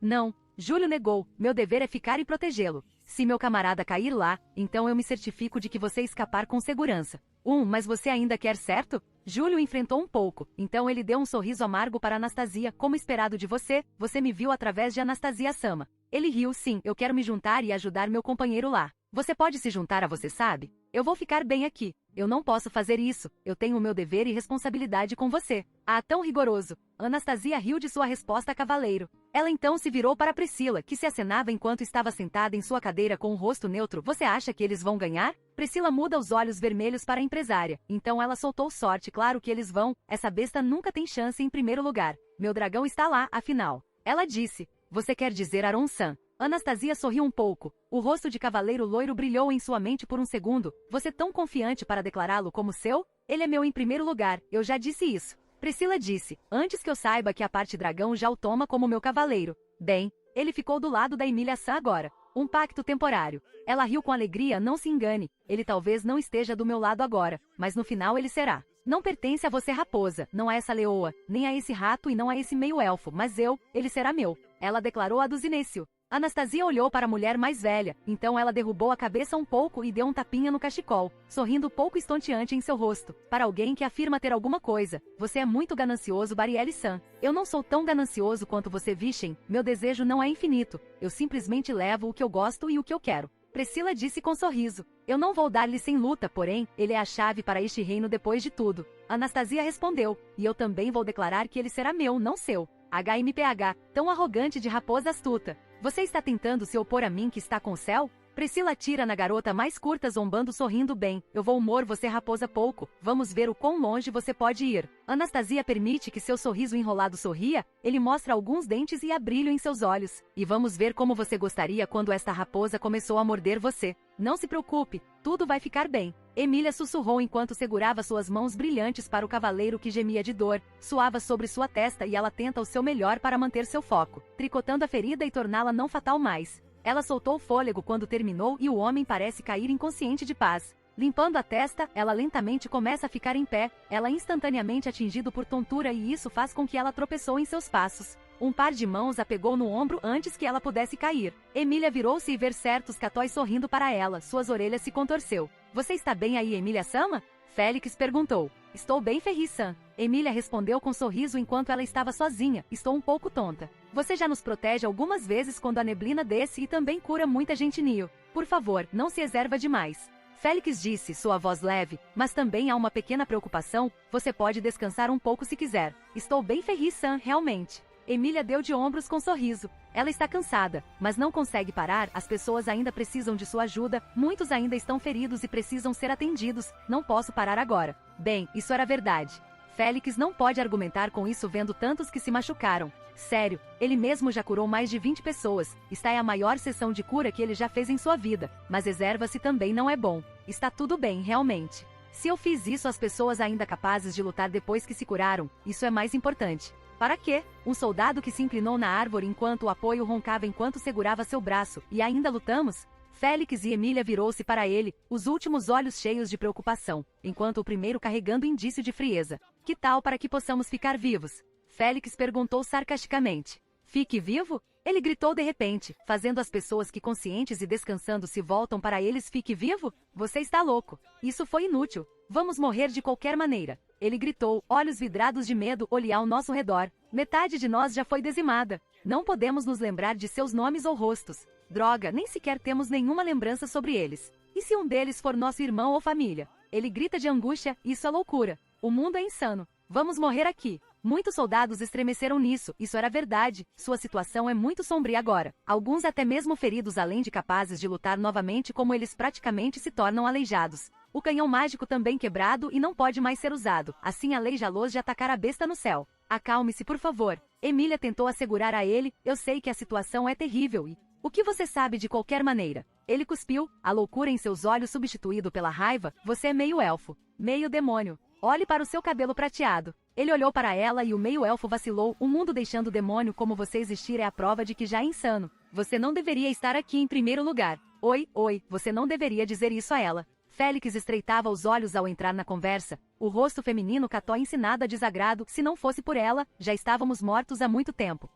Não. Júlio negou. Meu dever é ficar e protegê-lo. Se meu camarada cair lá, então eu me certifico de que você escapar com segurança. Mas você ainda quer, certo? Júlio enfrentou um pouco, então ele deu um sorriso amargo para Anastasia. Como esperado de você, você me viu através de Anastasia-sama. Ele riu. Sim, eu quero me juntar e ajudar meu companheiro lá. Você pode se juntar a você, sabe? Eu vou ficar bem aqui. Eu não posso fazer isso. Eu tenho o meu dever e responsabilidade com você. Tão rigoroso. Anastasia riu de sua resposta a cavaleiro. Ela então se virou para Priscila, que se acenava enquanto estava sentada em sua cadeira com o rosto neutro. Você acha que eles vão ganhar? Priscila muda os olhos vermelhos para a empresária. Então ela soltou sorte. Claro que eles vão. Essa besta nunca tem chance em primeiro lugar. Meu dragão está lá, afinal. Ela disse. Você quer dizer Aron-san? Anastasia sorriu um pouco. O rosto de cavaleiro loiro brilhou em sua mente por um segundo. Você tão confiante para declará-lo como seu? Ele é meu em primeiro lugar, eu já disse isso. Priscila disse, antes que eu saiba que a parte dragão já o toma como meu cavaleiro. Bem, ele ficou do lado da Emilia-san agora. Um pacto temporário. Ela riu com alegria. Não se engane, ele talvez não esteja do meu lado agora, mas no final ele será. Não pertence a você, raposa, não a essa leoa, nem a esse rato e não a esse meio-elfo, mas ele será meu. Ela declarou a Duzinécio. Anastasia olhou para a mulher mais velha, então ela derrubou a cabeça um pouco e deu um tapinha no cachecol, sorrindo pouco estonteante em seu rosto. Para alguém que afirma ter alguma coisa, você é muito ganancioso, Barielle-san. Eu não sou tão ganancioso quanto você, Vishen, meu desejo não é infinito, eu simplesmente levo o que eu gosto e o que eu quero. Priscila disse com sorriso. Eu não vou dar-lhe sem luta, porém, ele é a chave para este reino depois de tudo. Anastasia respondeu, e eu também vou declarar que ele será meu, não seu. HMPH, tão arrogante de raposa astuta. Você está tentando se opor a mim que está com o céu? Priscila atira na garota mais curta zombando sorrindo bem. Eu vou humor você raposa pouco. Vamos ver o quão longe você pode ir. Anastasia permite que seu sorriso enrolado sorria. Ele mostra alguns dentes e há brilho em seus olhos. E vamos ver como você gostaria quando esta raposa começou a morder você. Não se preocupe, tudo vai ficar bem. Emília sussurrou enquanto segurava suas mãos brilhantes para o cavaleiro que gemia de dor, suava sobre sua testa e ela tenta o seu melhor para manter seu foco, tricotando a ferida e torná-la não fatal mais. Ela soltou o fôlego quando terminou e o homem parece cair inconsciente de paz. Limpando a testa, ela lentamente começa a ficar em pé, ela instantaneamente atingido por tontura e isso faz com que ela tropeçou em seus passos. Um par de mãos a pegou no ombro antes que ela pudesse cair. Emília virou-se e ver certos catóis sorrindo para ela, suas orelhas se contorceu. Você está bem aí, Emília-sama? Félix perguntou. Estou bem, Ferri-san. Emília respondeu com sorriso enquanto ela estava sozinha. Estou um pouco tonta. Você já nos protege algumas vezes quando a neblina desce e também cura muita gente Nio. Por favor, não se exerva demais. Félix disse, sua voz leve, mas também há uma pequena preocupação. Você pode descansar um pouco se quiser. Estou bem, Ferri-san, realmente. Emília deu de ombros com sorriso. Ela está cansada, mas não consegue parar, as pessoas ainda precisam de sua ajuda, muitos ainda estão feridos e precisam ser atendidos, não posso parar agora. Bem, isso era verdade. Félix não pode argumentar com isso vendo tantos que se machucaram. Sério, ele mesmo já curou mais de 20 pessoas, esta é a maior sessão de cura que ele já fez em sua vida, mas reserva-se também não é bom. Está tudo bem, realmente. Se eu fiz isso às pessoas ainda capazes de lutar depois que se curaram, isso é mais importante. Para quê? Um soldado que se inclinou na árvore enquanto o apoio roncava enquanto segurava seu braço, e ainda lutamos? Félix e Emília virou-se para ele, os últimos olhos cheios de preocupação, enquanto o primeiro carregando indício de frieza. Que tal para que possamos ficar vivos? Félix perguntou sarcasticamente. Fique vivo? Ele gritou de repente, fazendo as pessoas que conscientes e descansando se voltam para eles. Fique vivo? Você está louco. Isso foi inútil. Vamos morrer de qualquer maneira. Ele gritou, olhos vidrados de medo, olhar ao nosso redor. Metade de nós já foi dizimada. Não podemos nos lembrar de seus nomes ou rostos. Droga, nem sequer temos nenhuma lembrança sobre eles. E se um deles for nosso irmão ou família? Ele grita de angústia, isso é loucura. O mundo é insano. Vamos morrer aqui. Muitos soldados estremeceram nisso, isso era verdade, sua situação é muito sombria agora. Alguns até mesmo feridos além de capazes de lutar novamente como eles praticamente se tornam aleijados. O canhão mágico também quebrado e não pode mais ser usado, assim aleija-los de atacar a besta no céu. Acalme-se por favor. Emília tentou assegurar a ele, eu sei que a situação é terrível e... O que você sabe de qualquer maneira? Ele cuspiu, a loucura em seus olhos substituído pela raiva, você é meio elfo, meio demônio. Olhe para o seu cabelo prateado. Ele olhou para ela e o meio-elfo vacilou, o mundo deixando o demônio como você existir é a prova de que já é insano. Você não deveria estar aqui em primeiro lugar. Oi, você não deveria dizer isso a ela. Félix estreitava os olhos ao entrar na conversa. O rosto feminino catou ensinado a desagrado, se não fosse por ela, já estávamos mortos há muito tempo.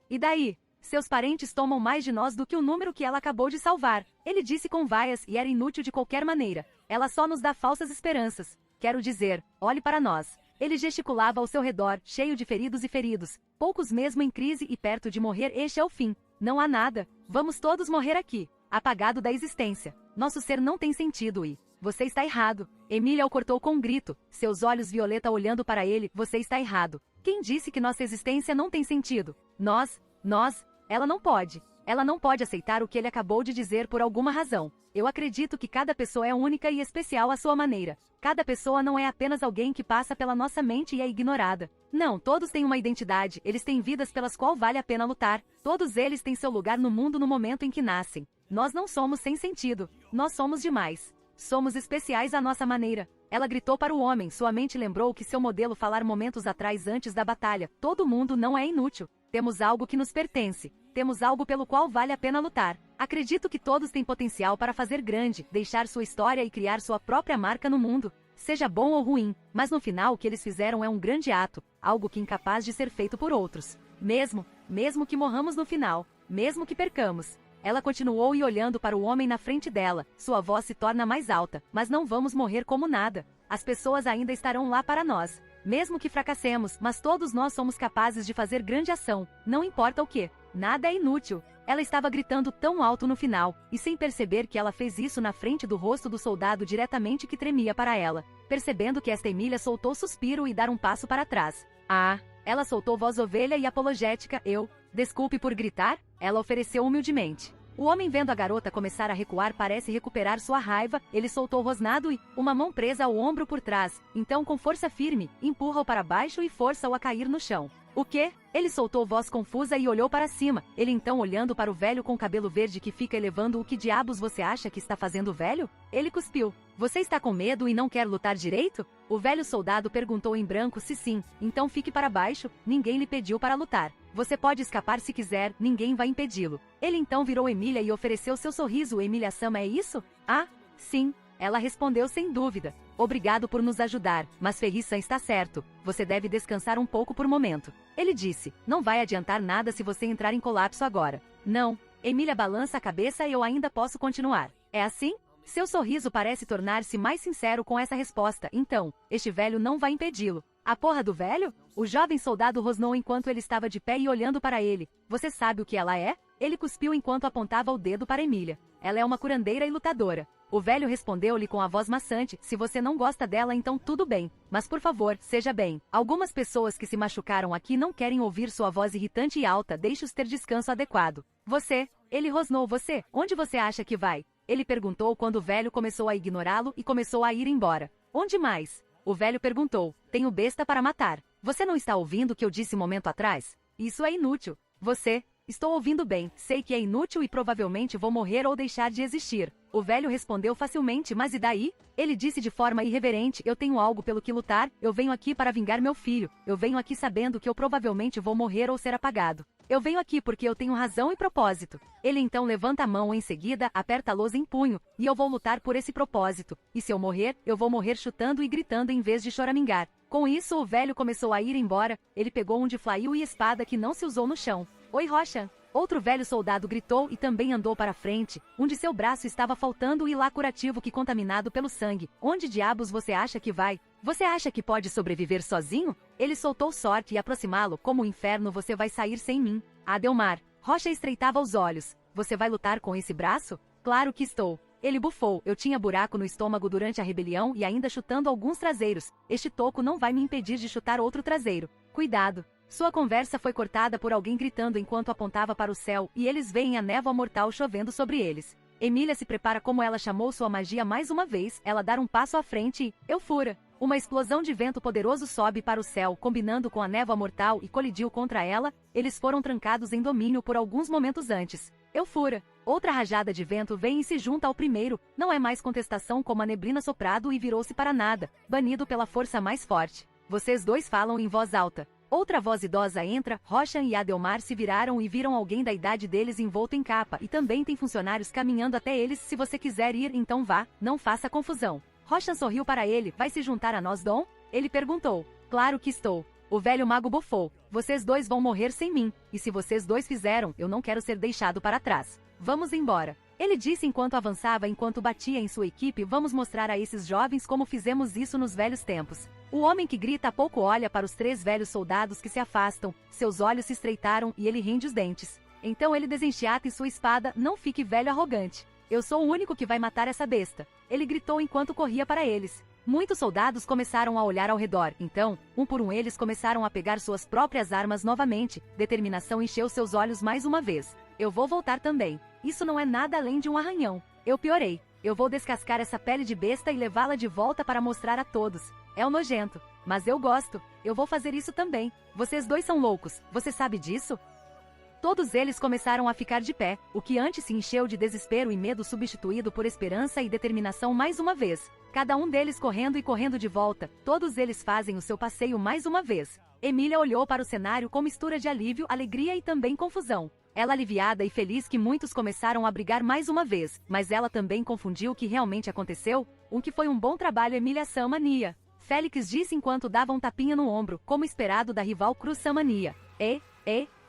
E daí? Seus parentes tomam mais de nós do que o número que ela acabou de salvar. Ele disse com vaias e era inútil de qualquer maneira. Ela só nos dá falsas esperanças. Quero dizer, olhe para nós. Ele gesticulava ao seu redor, cheio de feridos e feridos. Poucos mesmo em crise e perto de morrer, este é o fim. Não há nada. Vamos todos morrer aqui. Apagado da existência. Nosso ser não tem sentido e... Você está errado. Emília o cortou com um grito, seus olhos violeta olhando para ele, você está errado. Quem disse que nossa existência não tem sentido? Nós, ela não pode. Ela não pode aceitar o que ele acabou de dizer por alguma razão. Eu acredito que cada pessoa é única e especial à sua maneira. Cada pessoa não é apenas alguém que passa pela nossa mente e é ignorada. Não, todos têm uma identidade, eles têm vidas pelas quais vale a pena lutar. Todos eles têm seu lugar no mundo no momento em que nascem. Nós não somos sem sentido. Nós somos demais. Somos especiais à nossa maneira. Ela gritou para o homem, sua mente lembrou que seu modelo falar momentos atrás antes da batalha. Todo mundo não é inútil. Temos algo que nos pertence. Temos algo pelo qual vale a pena lutar. Acredito que todos têm potencial para fazer grande, deixar sua história e criar sua própria marca no mundo. Seja bom ou ruim, mas no final o que eles fizeram é um grande ato, algo que é incapaz de ser feito por outros. Mesmo que morramos no final, mesmo que percamos. Ela continuou e olhando para o homem na frente dela, sua voz se torna mais alta, mas não vamos morrer como nada. As pessoas ainda estarão lá para nós. Mesmo que fracassemos, mas todos nós somos capazes de fazer grande ação, não importa o que. Nada é inútil. Ela estava gritando tão alto no final, e sem perceber que ela fez isso na frente do rosto do soldado diretamente que tremia para ela. Percebendo que esta Emília soltou suspiro e dar um passo para trás. Ela soltou voz ovelha e apologética, desculpe por gritar, ela ofereceu humildemente. O homem, vendo a garota começar a recuar, parece recuperar sua raiva. Ele soltou o rosnado e, uma mão presa ao ombro por trás, então com força firme, empurra-o para baixo e força-o a cair no chão. O quê? Ele soltou voz confusa e olhou para cima. Ele então, olhando para o velho com cabelo verde que fica elevando: o que diabos você acha que está fazendo, velho? Ele cuspiu. Você está com medo e não quer lutar direito? O velho soldado perguntou em branco se sim. Então fique para baixo, ninguém lhe pediu para lutar. Você pode escapar se quiser, ninguém vai impedi-lo. Ele então virou Emília e ofereceu seu sorriso. Emília-sama, é isso? Ah, sim. Ela respondeu sem dúvida. Obrigado por nos ajudar, mas Ferri-san está certo. Você deve descansar um pouco por momento. Ele disse, não vai adiantar nada se você entrar em colapso agora. Não. Emília balança a cabeça e eu ainda posso continuar. É assim? Seu sorriso parece tornar-se mais sincero com essa resposta. Então, este velho não vai impedi-lo. A porra do velho? O jovem soldado rosnou enquanto ele estava de pé e olhando para ele. Você sabe o que ela é? Ele cuspiu enquanto apontava o dedo para Emília. Ela é uma curandeira e lutadora. O velho respondeu-lhe com a voz maçante, se você não gosta dela então tudo bem. Mas por favor, seja bem. Algumas pessoas que se machucaram aqui não querem ouvir sua voz irritante e alta, deixe-os ter descanso adequado. Você? Ele rosnou. Você? Onde você acha que vai? Ele perguntou quando o velho começou a ignorá-lo e começou a ir embora. Onde mais? O velho perguntou. Tenho besta para matar. Você não está ouvindo o que eu disse momento atrás? Isso é inútil. Você? Estou ouvindo bem. Sei que é inútil e provavelmente vou morrer ou deixar de existir. O velho respondeu facilmente, mas e daí? Ele disse de forma irreverente, eu tenho algo pelo que lutar, eu venho aqui para vingar meu filho. Eu venho aqui sabendo que eu provavelmente vou morrer ou ser apagado. Eu venho aqui porque eu tenho razão e propósito. Ele então levanta a mão em seguida, aperta a lousa em punho, e eu vou lutar por esse propósito. E se eu morrer, eu vou morrer chutando e gritando em vez de choramingar. Com isso o velho começou a ir embora. Ele pegou um diflail e espada que não se usou no chão. Oi, Roshan. Outro velho soldado gritou e também andou para frente. Um de seu braço estava faltando e lá curativo que contaminado pelo sangue. Onde diabos você acha que vai? Você acha que pode sobreviver sozinho? Ele soltou sorte e aproximá-lo. Como o inferno você vai sair sem mim? Adelmar. Rocha estreitava os olhos. Você vai lutar com esse braço? Claro que estou. Ele bufou. Eu tinha buraco no estômago durante a rebelião e ainda chutando alguns traseiros. Este toco não vai me impedir de chutar outro traseiro. Cuidado. Sua conversa foi cortada por alguém gritando enquanto apontava para o céu, e eles veem a névoa mortal chovendo sobre eles. Emília se prepara como ela chamou sua magia mais uma vez, ela dá um passo à frente e, eufura. Uma explosão de vento poderoso sobe para o céu, combinando com a névoa mortal e colidiu contra ela. Eles foram trancados em domínio por alguns momentos antes. Eufura. Outra rajada de vento vem e se junta ao primeiro, não é mais contestação como a neblina soprado e virou-se para nada, banido pela força mais forte. Vocês dois falam em voz alta. Outra voz idosa entra, Roshan e Adelmar se viraram e viram alguém da idade deles envolto em capa e também tem funcionários caminhando até eles. Se você quiser ir, então vá, não faça confusão. Roshan sorriu para ele, vai se juntar a nós, Dom? Ele perguntou. Claro que estou. O velho mago bufou. Vocês dois vão morrer sem mim, e se vocês dois fizeram, eu não quero ser deixado para trás. Vamos embora. Ele disse enquanto avançava, enquanto batia em sua equipe, vamos mostrar a esses jovens como fizemos isso nos velhos tempos. O homem que grita a pouco olha para os três velhos soldados que se afastam, seus olhos se estreitaram e ele rende os dentes. Então ele desenteata sua espada, não fique velho arrogante. Eu sou o único que vai matar essa besta. Ele gritou enquanto corria para eles. Muitos soldados começaram a olhar ao redor, então, um por um eles começaram a pegar suas próprias armas novamente. Determinação encheu seus olhos mais uma vez. Eu vou voltar também. Isso não é nada além de um arranhão. Eu piorei. Eu vou descascar essa pele de besta e levá-la de volta para mostrar a todos. É um nojento. Mas eu gosto. Eu vou fazer isso também. Vocês dois são loucos. Você sabe disso? Todos eles começaram a ficar de pé, o que antes se encheu de desespero e medo substituído por esperança e determinação mais uma vez. Cada um deles correndo e correndo de volta, todos eles fazem o seu passeio mais uma vez. Emília olhou para o cenário com mistura de alívio, alegria e também confusão. Ela aliviada e feliz que muitos começaram a brigar mais uma vez, mas ela também confundiu o que realmente aconteceu, que foi um bom trabalho Emília-sama Nia. Félix disse enquanto dava um tapinha no ombro, como esperado da rival Cruz-sama Nia.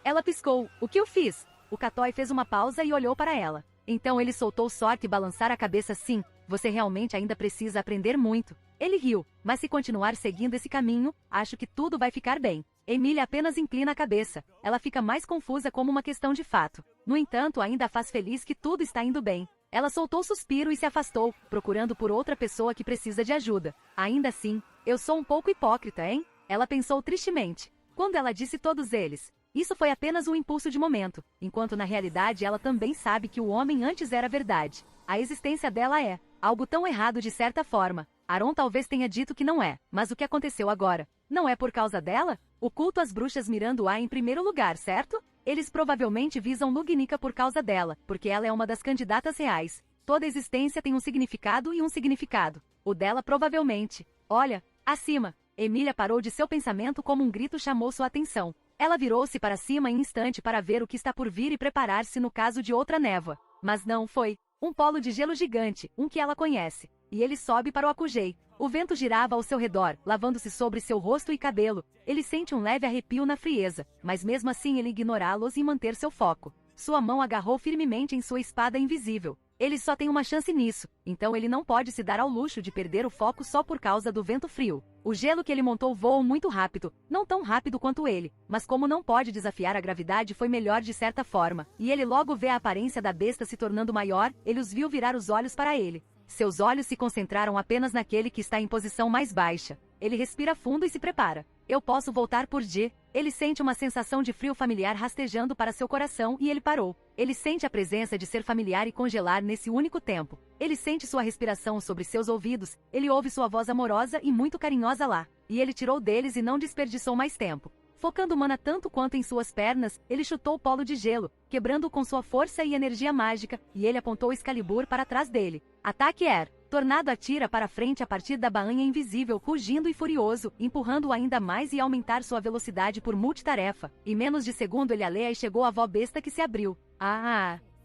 Ela piscou. O que eu fiz? O Catói fez uma pausa e olhou para ela. Então ele soltou sorte e balançar a cabeça. Sim, você realmente ainda precisa aprender muito. Ele riu, mas se continuar seguindo esse caminho, acho que tudo vai ficar bem. Emília apenas inclina a cabeça. Ela fica mais confusa como uma questão de fato. No entanto, ainda faz feliz que tudo está indo bem. Ela soltou suspiro e se afastou, procurando por outra pessoa que precisa de ajuda. Ainda assim, eu sou um pouco hipócrita, hein? Ela pensou tristemente. Quando ela disse todos eles, Isso foi apenas um impulso de momento, enquanto na realidade ela também sabe que o homem antes era verdade. A existência dela é algo tão errado de certa forma. Aron talvez tenha dito que não é, mas o que aconteceu agora? Não é por causa dela? O culto às bruxas mirando-a em primeiro lugar, certo? Eles provavelmente visam Lugnica por causa dela, porque ela é uma das candidatas reais. Toda existência tem um significado e um significado. O dela provavelmente. Olha, acima. Emília parou de seu pensamento como um grito chamou sua atenção. Ela virou-se para cima em instante para ver o que está por vir e preparar-se no caso de outra névoa. Mas não foi. Um polo de gelo gigante, um que ela conhece. E ele sobe para o Akujei. O vento girava ao seu redor, lavando-se sobre seu rosto e cabelo. Ele sente um leve arrepio na frieza, mas mesmo assim ele ignorá-los e manter seu foco. Sua mão agarrou firmemente em sua espada invisível. Ele só tem uma chance nisso, então ele não pode se dar ao luxo de perder o foco só por causa do vento frio. O gelo que ele montou voou muito rápido, não tão rápido quanto ele, mas como não pode desafiar a gravidade foi melhor de certa forma, e ele logo vê a aparência da besta se tornando maior, ele os viu virar os olhos para ele. Seus olhos se concentraram apenas naquele que está em posição mais baixa. Ele respira fundo e se prepara. Eu posso voltar por G. Ele sente uma sensação de frio familiar rastejando para seu coração e ele parou. Ele sente a presença de ser familiar e congelar nesse único tempo. Ele sente sua respiração sobre seus ouvidos, ele ouve sua voz amorosa e muito carinhosa lá. E ele tirou deles e não desperdiçou mais tempo. Focando Mana tanto quanto em suas pernas, ele chutou o polo de gelo, quebrando-o com sua força e energia mágica, e ele apontou Excalibur para trás dele. Ataque Air. Tornado atira para frente a partir da bainha invisível, rugindo e furioso, empurrando-o ainda mais e aumentar sua velocidade por multitarefa. Em menos de segundo ele alea e chegou à vó besta que se abriu.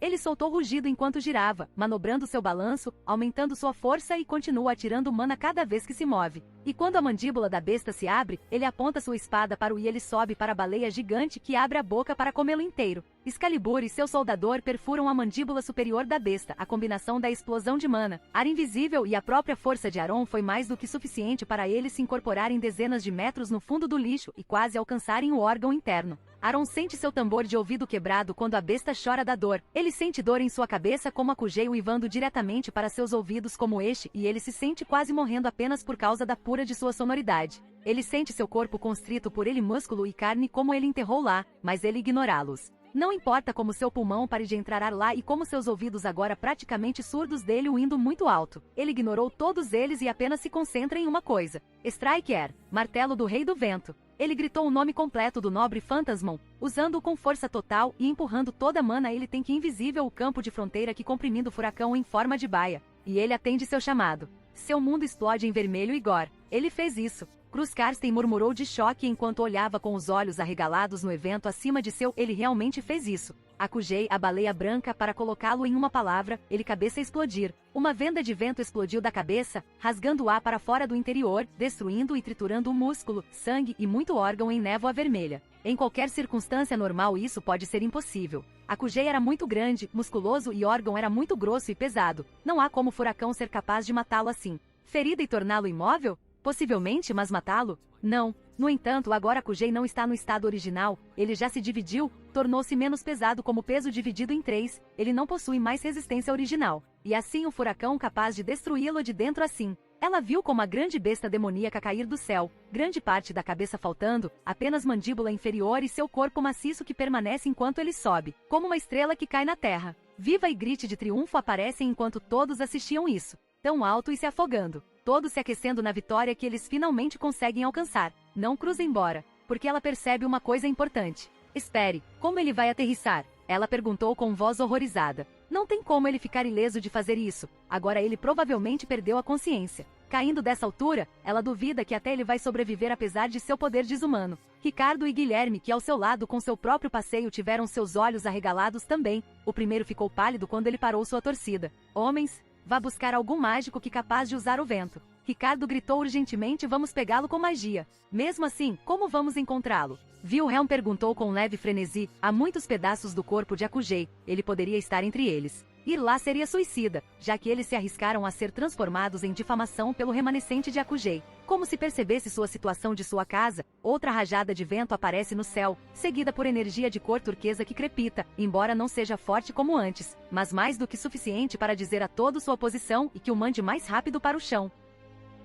Ele soltou rugido enquanto girava, manobrando seu balanço, aumentando sua força e continua atirando mana cada vez que se move. E quando a mandíbula da besta se abre, ele aponta sua espada para o e ele sobe para a baleia gigante que abre a boca para comê-lo inteiro. Excalibur e seu soldador perfuram a mandíbula superior da besta. A combinação da explosão de mana, ar invisível e a própria força de Aron foi mais do que suficiente para eles se incorporarem dezenas de metros no fundo do lixo e quase alcançarem o órgão interno. Aron sente seu tambor de ouvido quebrado quando a besta chora da dor. Ele sente dor em sua cabeça como Akujei uivando diretamente para seus ouvidos como este e ele se sente quase morrendo apenas por causa da pura de sua sonoridade. Ele sente seu corpo constrito por ele músculo e carne como ele enterrou lá, mas ele ignorá-los. Não importa como seu pulmão pare de entrar ar lá e como seus ouvidos agora praticamente surdos dele o indo muito alto. Ele ignorou todos eles e apenas se concentra em uma coisa. Strike Air, martelo do Rei do Vento. Ele gritou o nome completo do nobre Phantasmon, usando-o com força total e empurrando toda a mana ele tem que invisível o campo de fronteira que comprimindo o furacão em forma de baia. E ele atende seu chamado. Seu mundo explode em vermelho e gore. Ele fez isso. Cruz Karsten murmurou de choque enquanto olhava com os olhos arregalados no evento acima de seu. Ele realmente fez isso. Akujei a baleia branca para colocá-lo em uma palavra, ele cabeça explodir. Uma venda de vento explodiu da cabeça, rasgando-a para fora do interior, destruindo e triturando o músculo, sangue e muito órgão em névoa vermelha. Em qualquer circunstância normal isso pode ser impossível. Akujei era muito grande, musculoso e órgão era muito grosso e pesado. Não há como o furacão ser capaz de matá-lo assim. Ferida e torná-lo imóvel? Possivelmente, mas matá-lo? Não. No entanto, agora Akujei não está no estado original, ele já se dividiu, tornou-se menos pesado como peso dividido em 3, ele não possui mais resistência original. E assim o furacão capaz de destruí-lo de dentro assim. Ela viu como a grande besta demoníaca cair do céu, grande parte da cabeça faltando, apenas mandíbula inferior e seu corpo maciço que permanece enquanto ele sobe, como uma estrela que cai na terra. Viva e grite de triunfo aparecem enquanto todos assistiam isso, tão alto e se afogando. Todos se aquecendo na vitória que eles finalmente conseguem alcançar. Não cruza embora, porque ela percebe uma coisa importante. Espere, como ele vai aterrissar? Ela perguntou com voz horrorizada. Não tem como ele ficar ileso de fazer isso. Agora ele provavelmente perdeu a consciência. Caindo dessa altura, ela duvida que até ele vai sobreviver apesar de seu poder desumano. Ricardo e Guilherme, que ao seu lado com seu próprio passeio tiveram seus olhos arregalados também. O primeiro ficou pálido quando ele parou sua torcida. Homens, vá buscar algum mágico que capaz de usar o vento. Ricardo gritou urgentemente, vamos pegá-lo com magia. Mesmo assim, como vamos encontrá-lo? Wilhelm perguntou com leve frenesi, há muitos pedaços do corpo de Akujei, ele poderia estar entre eles. Ir lá seria suicida, já que eles se arriscaram a ser transformados em difamação pelo remanescente de Akujei. Como se percebesse sua situação de sua casa, outra rajada de vento aparece no céu, seguida por energia de cor turquesa que crepita, embora não seja forte como antes, mas mais do que suficiente para dizer a todos sua posição e que o mande mais rápido para o chão.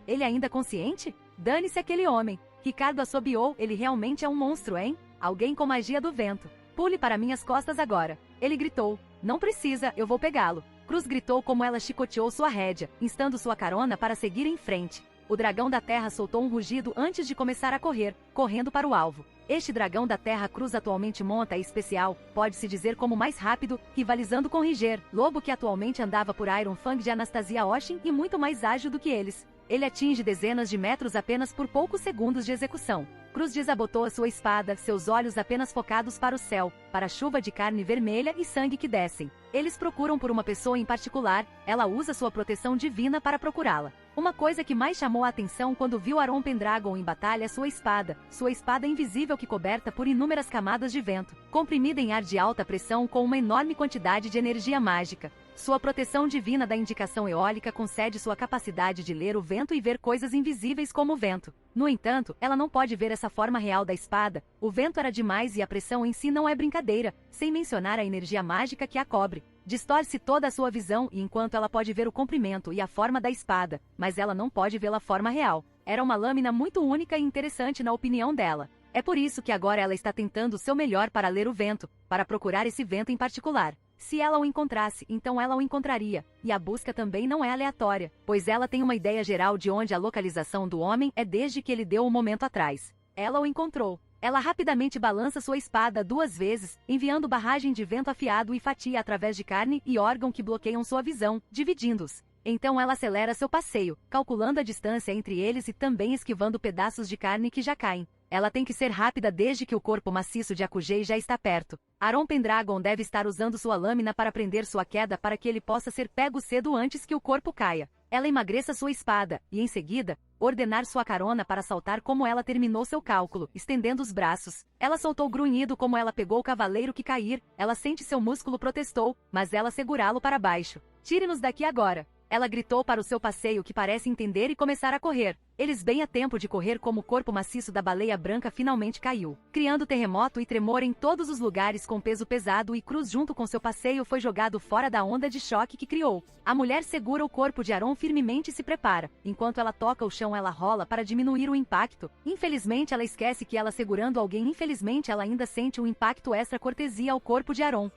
Ele ainda consciente? Dane-se aquele homem. Ricardo assobiou, ele realmente é um monstro, hein? Alguém com magia do vento. Pule para minhas costas agora. Ele gritou. Não precisa, eu vou pegá-lo. Cruz gritou como ela chicoteou sua rédea, instando sua carona para seguir em frente. O dragão da terra soltou um rugido antes de começar a correr, correndo para o alvo. Este dragão da terra Cruz atualmente monta é especial, pode-se dizer como mais rápido, rivalizando com Riger, lobo que atualmente andava por Iron Fang de Anastasia Oshin e muito mais ágil do que eles. Ele atinge dezenas de metros apenas por poucos segundos de execução. Cruz desabotou a sua espada, seus olhos apenas focados para o céu, para a chuva de carne vermelha e sangue que descem. Eles procuram por uma pessoa em particular, ela usa sua proteção divina para procurá-la. Uma coisa que mais chamou a atenção quando viu Aron Pendragon em batalha é sua espada invisível que coberta por inúmeras camadas de vento, comprimida em ar de alta pressão com uma enorme quantidade de energia mágica. Sua proteção divina da indicação eólica concede sua capacidade de ler o vento e ver coisas invisíveis como o vento. No entanto, ela não pode ver essa forma real da espada, o vento era demais e a pressão em si não é brincadeira, sem mencionar a energia mágica que a cobre. Distorce toda a sua visão e enquanto ela pode ver o comprimento e a forma da espada, mas ela não pode vê-la forma real. Era uma lâmina muito única e interessante na opinião dela. É por isso que agora ela está tentando o seu melhor para ler o vento, para procurar esse vento em particular. Se ela o encontrasse, então ela o encontraria, e a busca também não é aleatória, pois ela tem uma ideia geral de onde a localização do homem é desde que ele deu um momento atrás. Ela o encontrou. Ela rapidamente balança sua espada 2 vezes, enviando barragem de vento afiado e fatia através de carne e órgão que bloqueiam sua visão, dividindo-os. Então ela acelera seu passeio, calculando a distância entre eles e também esquivando pedaços de carne que já caem. Ela tem que ser rápida desde que o corpo maciço de Akugei já está perto. Aron Pendragon deve estar usando sua lâmina para prender sua queda para que ele possa ser pego cedo antes que o corpo caia. Ela emagreça sua espada, e em seguida, ordenar sua carona para saltar como ela terminou seu cálculo, estendendo os braços. Ela soltou grunhido como ela pegou o cavaleiro que cair, ela sente seu músculo protestou, mas ela segurá-lo para baixo. Tire-nos daqui agora. Ela gritou para o seu passeio que parece entender e começar a correr. Eles bem a tempo de correr como o corpo maciço da baleia branca finalmente caiu, criando terremoto e tremor em todos os lugares com peso pesado e Cruz junto com seu passeio foi jogado fora da onda de choque que criou. A mulher segura o corpo de Aron firmemente e se prepara. Enquanto ela toca o chão ela rola para diminuir o impacto. Infelizmente ela esquece que ela segurando alguém infelizmente ela ainda sente um impacto extra cortesia ao corpo de Aron.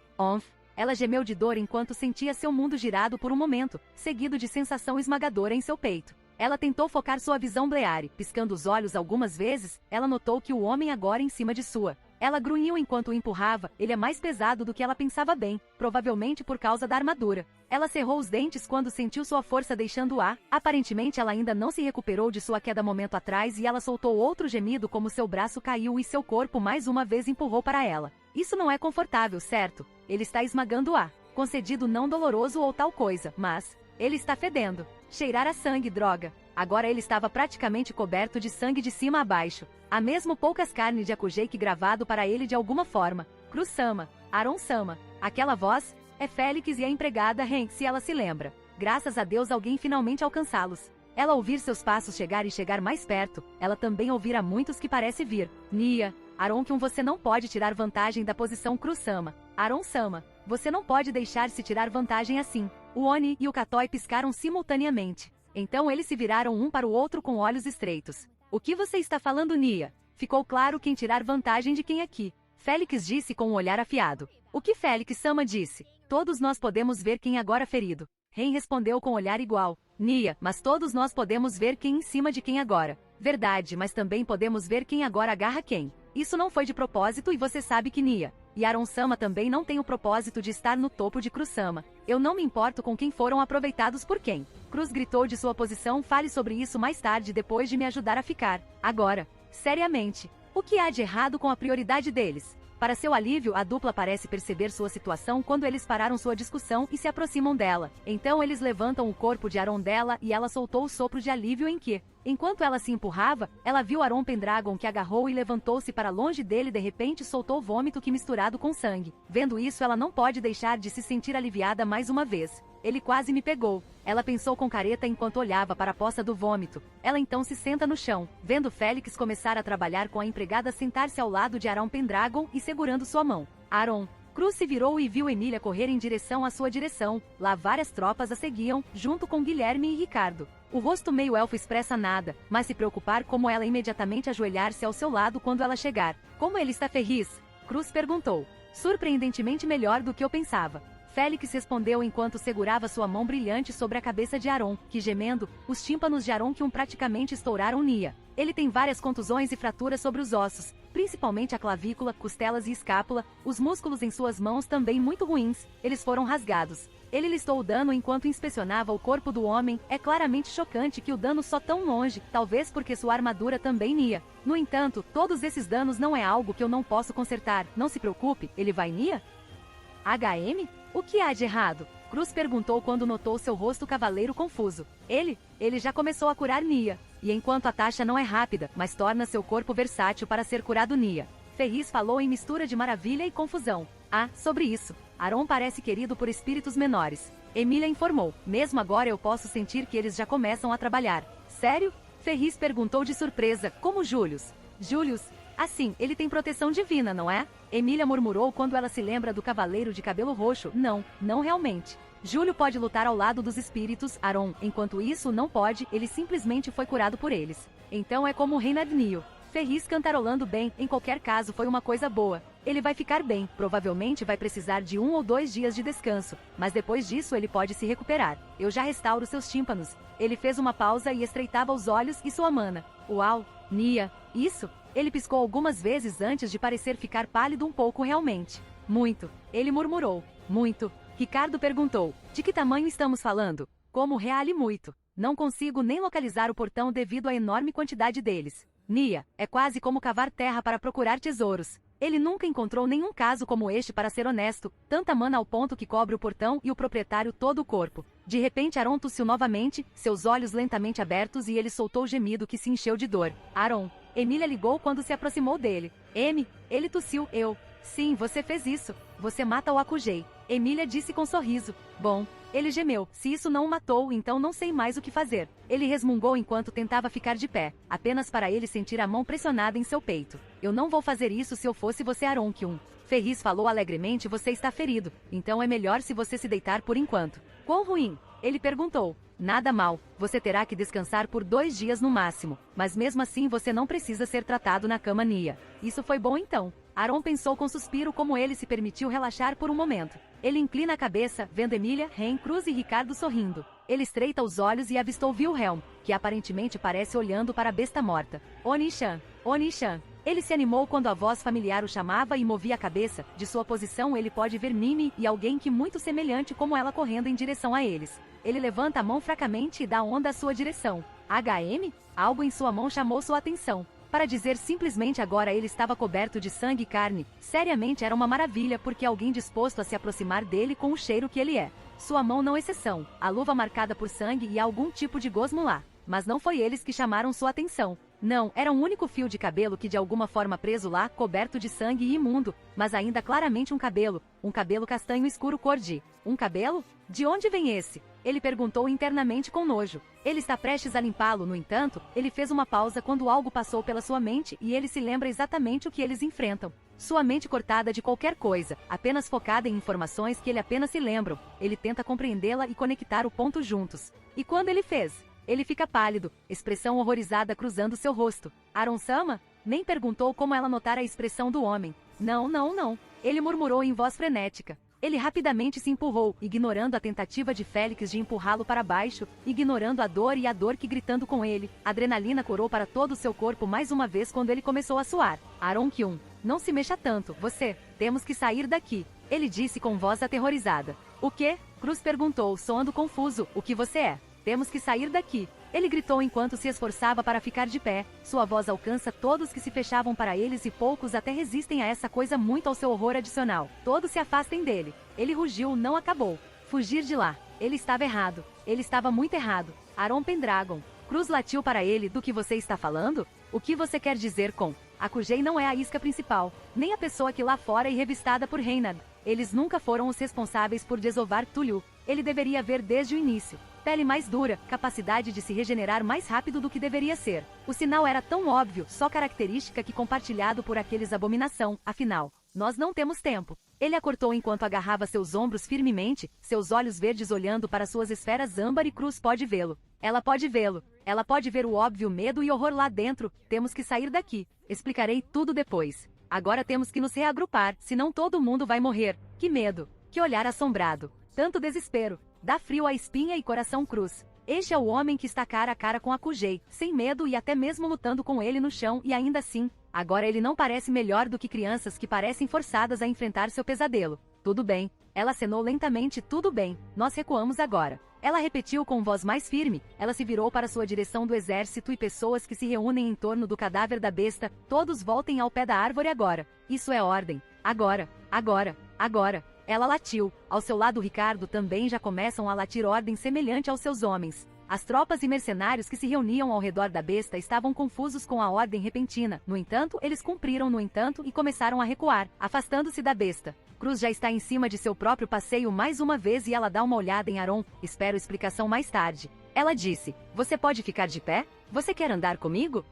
Ela gemeu de dor enquanto sentia seu mundo girado por um momento, seguido de sensação esmagadora em seu peito. Ela tentou focar sua visão bleare, piscando os olhos algumas vezes, ela notou que o homem agora em cima de sua. Ela grunhiu enquanto o empurrava, ele é mais pesado do que ela pensava bem, provavelmente por causa da armadura. Ela cerrou os dentes quando sentiu sua força deixando ar, aparentemente ela ainda não se recuperou de sua queda momento atrás e ela soltou outro gemido como seu braço caiu e seu corpo mais uma vez empurrou para ela. Isso não é confortável, certo? Ele está esmagando o ar, concedido não doloroso ou tal coisa, mas ele está fedendo. Cheirar a sangue, droga. Agora ele estava praticamente coberto de sangue de cima a baixo. Há mesmo poucas carnes de Akugei que gravado para ele de alguma forma. Cruz-sama, Aron-sama. Aquela voz é Félix e a empregada Ren, se ela se lembra. Graças a Deus alguém finalmente alcançá-los. Ela ouvir seus passos chegar e chegar mais perto, ela também ouvira muitos que parece vir. Nia, Aron que você não pode tirar vantagem da posição Cruz-sama. Aron-sama, você não pode deixar-se tirar vantagem assim. O Oni e o Katoi piscaram simultaneamente. Então eles se viraram um para o outro com olhos estreitos. O que você está falando, Nia? Ficou claro quem tirar vantagem de quem aqui. Félix disse com um olhar afiado. O que Félix-sama disse? Todos nós podemos ver quem agora ferido. Ren respondeu com olhar igual. Nia, mas todos nós podemos ver quem em cima de quem agora. Verdade, mas também podemos ver quem agora agarra quem. Isso não foi de propósito e você sabe que Nia e Aron-sama também não tem o propósito de estar no topo de Cruz-sama. Eu não me importo com quem foram aproveitados por quem. Cruz gritou de sua posição, fale sobre isso mais tarde depois de me ajudar a ficar. Agora, seriamente, o que há de errado com a prioridade deles? Para seu alívio, a dupla parece perceber sua situação quando eles pararam sua discussão e se aproximam dela. Então eles levantam o corpo de Aron dela e ela soltou o sopro de alívio em que, enquanto ela se empurrava, ela viu Aron Pendragon que agarrou e levantou-se para longe dele e de repente soltou vômito que misturado com sangue. Vendo isso ela não pode deixar de se sentir aliviada mais uma vez. Ele quase me pegou. Ela pensou com careta enquanto olhava para a poça do vômito. Ela então se senta no chão, vendo Félix começar a trabalhar com a empregada sentar-se ao lado de Aron Pendragon e segurando sua mão. Aron, Cruz se virou e viu Emília correr em direção à sua direção. Lá várias tropas a seguiam, junto com Guilherme e Ricardo. O rosto meio elfo expressa nada, mas se preocupar como ela imediatamente ajoelhar-se ao seu lado quando ela chegar. Como ele está feliz? Cruz perguntou. Surpreendentemente melhor do que eu pensava. Félix respondeu enquanto segurava sua mão brilhante sobre a cabeça de Aron, que gemendo, os tímpanos de Aron-Kion praticamente estouraram Nia. Ele tem várias contusões e fraturas sobre os ossos, principalmente a clavícula, costelas e escápula, os músculos em suas mãos também muito ruins, eles foram rasgados. Ele listou o dano enquanto inspecionava o corpo do homem. É claramente chocante que o dano só tão longe, talvez porque sua armadura também Nia. No entanto, todos esses danos não é algo que eu não posso consertar. Não se preocupe, ele vai Nia? HM? O que há de errado? Cruz perguntou quando notou seu rosto cavaleiro confuso. Ele já começou a curar Nia. E enquanto a taxa não é rápida, mas torna seu corpo versátil para ser curado Nia. Ferris falou em mistura de maravilha e confusão. Ah, sobre isso. Aron parece querido por espíritos menores. Emília informou. Mesmo agora eu posso sentir que eles já começam a trabalhar. Sério? Ferris perguntou de surpresa. Como Julius? Julius? Assim, ele tem proteção divina, não é? Emília murmurou quando ela se lembra do cavaleiro de cabelo roxo. Não realmente. Júlio pode lutar ao lado dos espíritos, Aron. Enquanto isso não pode, ele simplesmente foi curado por eles. Então é como o Reinhard Nio. Ferris cantarolando bem, em qualquer caso foi uma coisa boa. Ele vai ficar bem, provavelmente vai precisar de 1 ou 2 dias de descanso, mas depois disso ele pode se recuperar. Eu já restauro seus tímpanos. Ele fez uma pausa e estreitava os olhos e sua mana. Uau, Nia, isso? Ele piscou algumas vezes antes de parecer ficar pálido um pouco realmente. Muito. Ele murmurou. Muito. Ricardo perguntou. De que tamanho estamos falando? Como reale muito. Não consigo nem localizar o portão devido à enorme quantidade deles. Nia, é quase como cavar terra para procurar tesouros. Ele nunca encontrou nenhum caso como este para ser honesto, tanta mana ao ponto que cobre o portão e o proprietário todo o corpo. De repente Aron tossiu novamente, seus olhos lentamente abertos e ele soltou o gemido que se encheu de dor. Aron. Emília ligou quando se aproximou dele. Ele tossiu. Sim, você fez isso. Você mata o Akujei. Emília disse com sorriso. Bom. Ele gemeu. Se isso não o matou, então não sei mais o que fazer. Ele resmungou enquanto tentava ficar de pé, apenas para ele sentir a mão pressionada em seu peito. Eu não vou fazer isso se eu fosse você, Aron-Kion. Ferris falou alegremente. Você está ferido, então é melhor se você se deitar por enquanto. Quão ruim? Ele perguntou. Nada mal, você terá que descansar por 2 dias no máximo, mas mesmo assim você não precisa ser tratado na cama Nia. Isso foi bom então. Aron pensou com suspiro como ele se permitiu relaxar por um momento. Ele inclina a cabeça, vendo Emília, Ren, Cruz e Ricardo sorrindo. Ele estreita os olhos e avistou Wilhelm, que aparentemente parece olhando para a besta morta. Oni-chan. Oni-chan. Ele se animou quando a voz familiar o chamava e movia a cabeça. De sua posição ele pode ver Mimi e alguém que muito semelhante como ela correndo em direção a eles. Ele levanta a mão fracamente e dá onda à sua direção. HM? Algo em sua mão chamou sua atenção. Para dizer simplesmente agora ele estava coberto de sangue e carne. Seriamente era uma maravilha porque alguém disposto a se aproximar dele com o cheiro que ele é. Sua mão não exceção, a luva marcada por sangue e algum tipo de gosmo lá. Mas não foi eles que chamaram sua atenção. Não, era um único fio de cabelo que de alguma forma preso lá, coberto de sangue e imundo, mas ainda claramente um cabelo castanho escuro cor de... Um cabelo? De onde vem esse? Ele perguntou internamente com nojo. Ele está prestes a limpá-lo, no entanto, ele fez uma pausa quando algo passou pela sua mente e ele se lembra exatamente o que eles enfrentam. Sua mente cortada de qualquer coisa, apenas focada em informações que ele apenas se lembram. Ele tenta compreendê-la e conectar o ponto juntos. E quando ele fez? Ele fica pálido, expressão horrorizada cruzando seu rosto. Aron-sama? Nem perguntou como ela notara a expressão do homem. Não. Ele murmurou em voz frenética. Ele rapidamente se empurrou, ignorando a tentativa de Félix de empurrá-lo para baixo, ignorando a dor que gritando com ele. A adrenalina corou para todo o seu corpo mais uma vez quando ele começou a suar. Aron-Kyun, não se mexa tanto, temos que sair daqui. Ele disse com voz aterrorizada. O quê? Cruz perguntou, soando confuso. O que você é? Temos que sair daqui. Ele gritou enquanto se esforçava para ficar de pé. Sua voz alcança todos que se fechavam para eles e poucos até resistem a essa coisa muito ao seu horror adicional. Todos se afastem dele. Ele rugiu, não acabou. Fugir de lá. Ele estava errado. Ele estava muito errado. Aron Pendragon. Cruz latiu para ele. Do que você está falando? O que você quer dizer com... Akujei não é a isca principal, nem a pessoa que lá fora é revistada por Reinhard. Eles nunca foram os responsáveis por desovar Tulyu. Ele deveria ver desde o início. Pele mais dura, capacidade de se regenerar mais rápido do que deveria ser. O sinal era tão óbvio, só característica que compartilhado por aqueles abominação, afinal. Nós não temos tempo. Ele a cortou enquanto agarrava seus ombros firmemente, seus olhos verdes olhando para suas esferas âmbar e Cruz pode vê-lo. Ela pode vê-lo. Ela pode ver o óbvio medo e horror lá dentro. Temos que sair daqui. Explicarei tudo depois. Agora temos que nos reagrupar, senão todo mundo vai morrer. Que medo. Que olhar assombrado. Tanto desespero. Dá frio à espinha e coração Cruz. Este é o homem que está cara a cara com a Kujei, sem medo e até mesmo lutando com ele no chão e ainda assim, agora ele não parece melhor do que crianças que parecem forçadas a enfrentar seu pesadelo. Tudo bem. Ela acenou lentamente. Tudo bem. Nós recuamos agora. Ela repetiu com voz mais firme. Ela se virou para sua direção do exército e pessoas que se reúnem em torno do cadáver da besta. Todos voltem ao pé da árvore agora. Isso é ordem. Agora. Agora. Agora. Ela latiu. Ao seu lado Ricardo também já começam a latir ordem semelhante aos seus homens. As tropas e mercenários que se reuniam ao redor da besta estavam confusos com a ordem repentina. No entanto, eles cumpriram e começaram a recuar, afastando-se da besta. Cruz já está em cima de seu próprio passeio mais uma vez e ela dá uma olhada em Aron. Espero explicação mais tarde. Ela disse, você pode ficar de pé? Você quer andar comigo?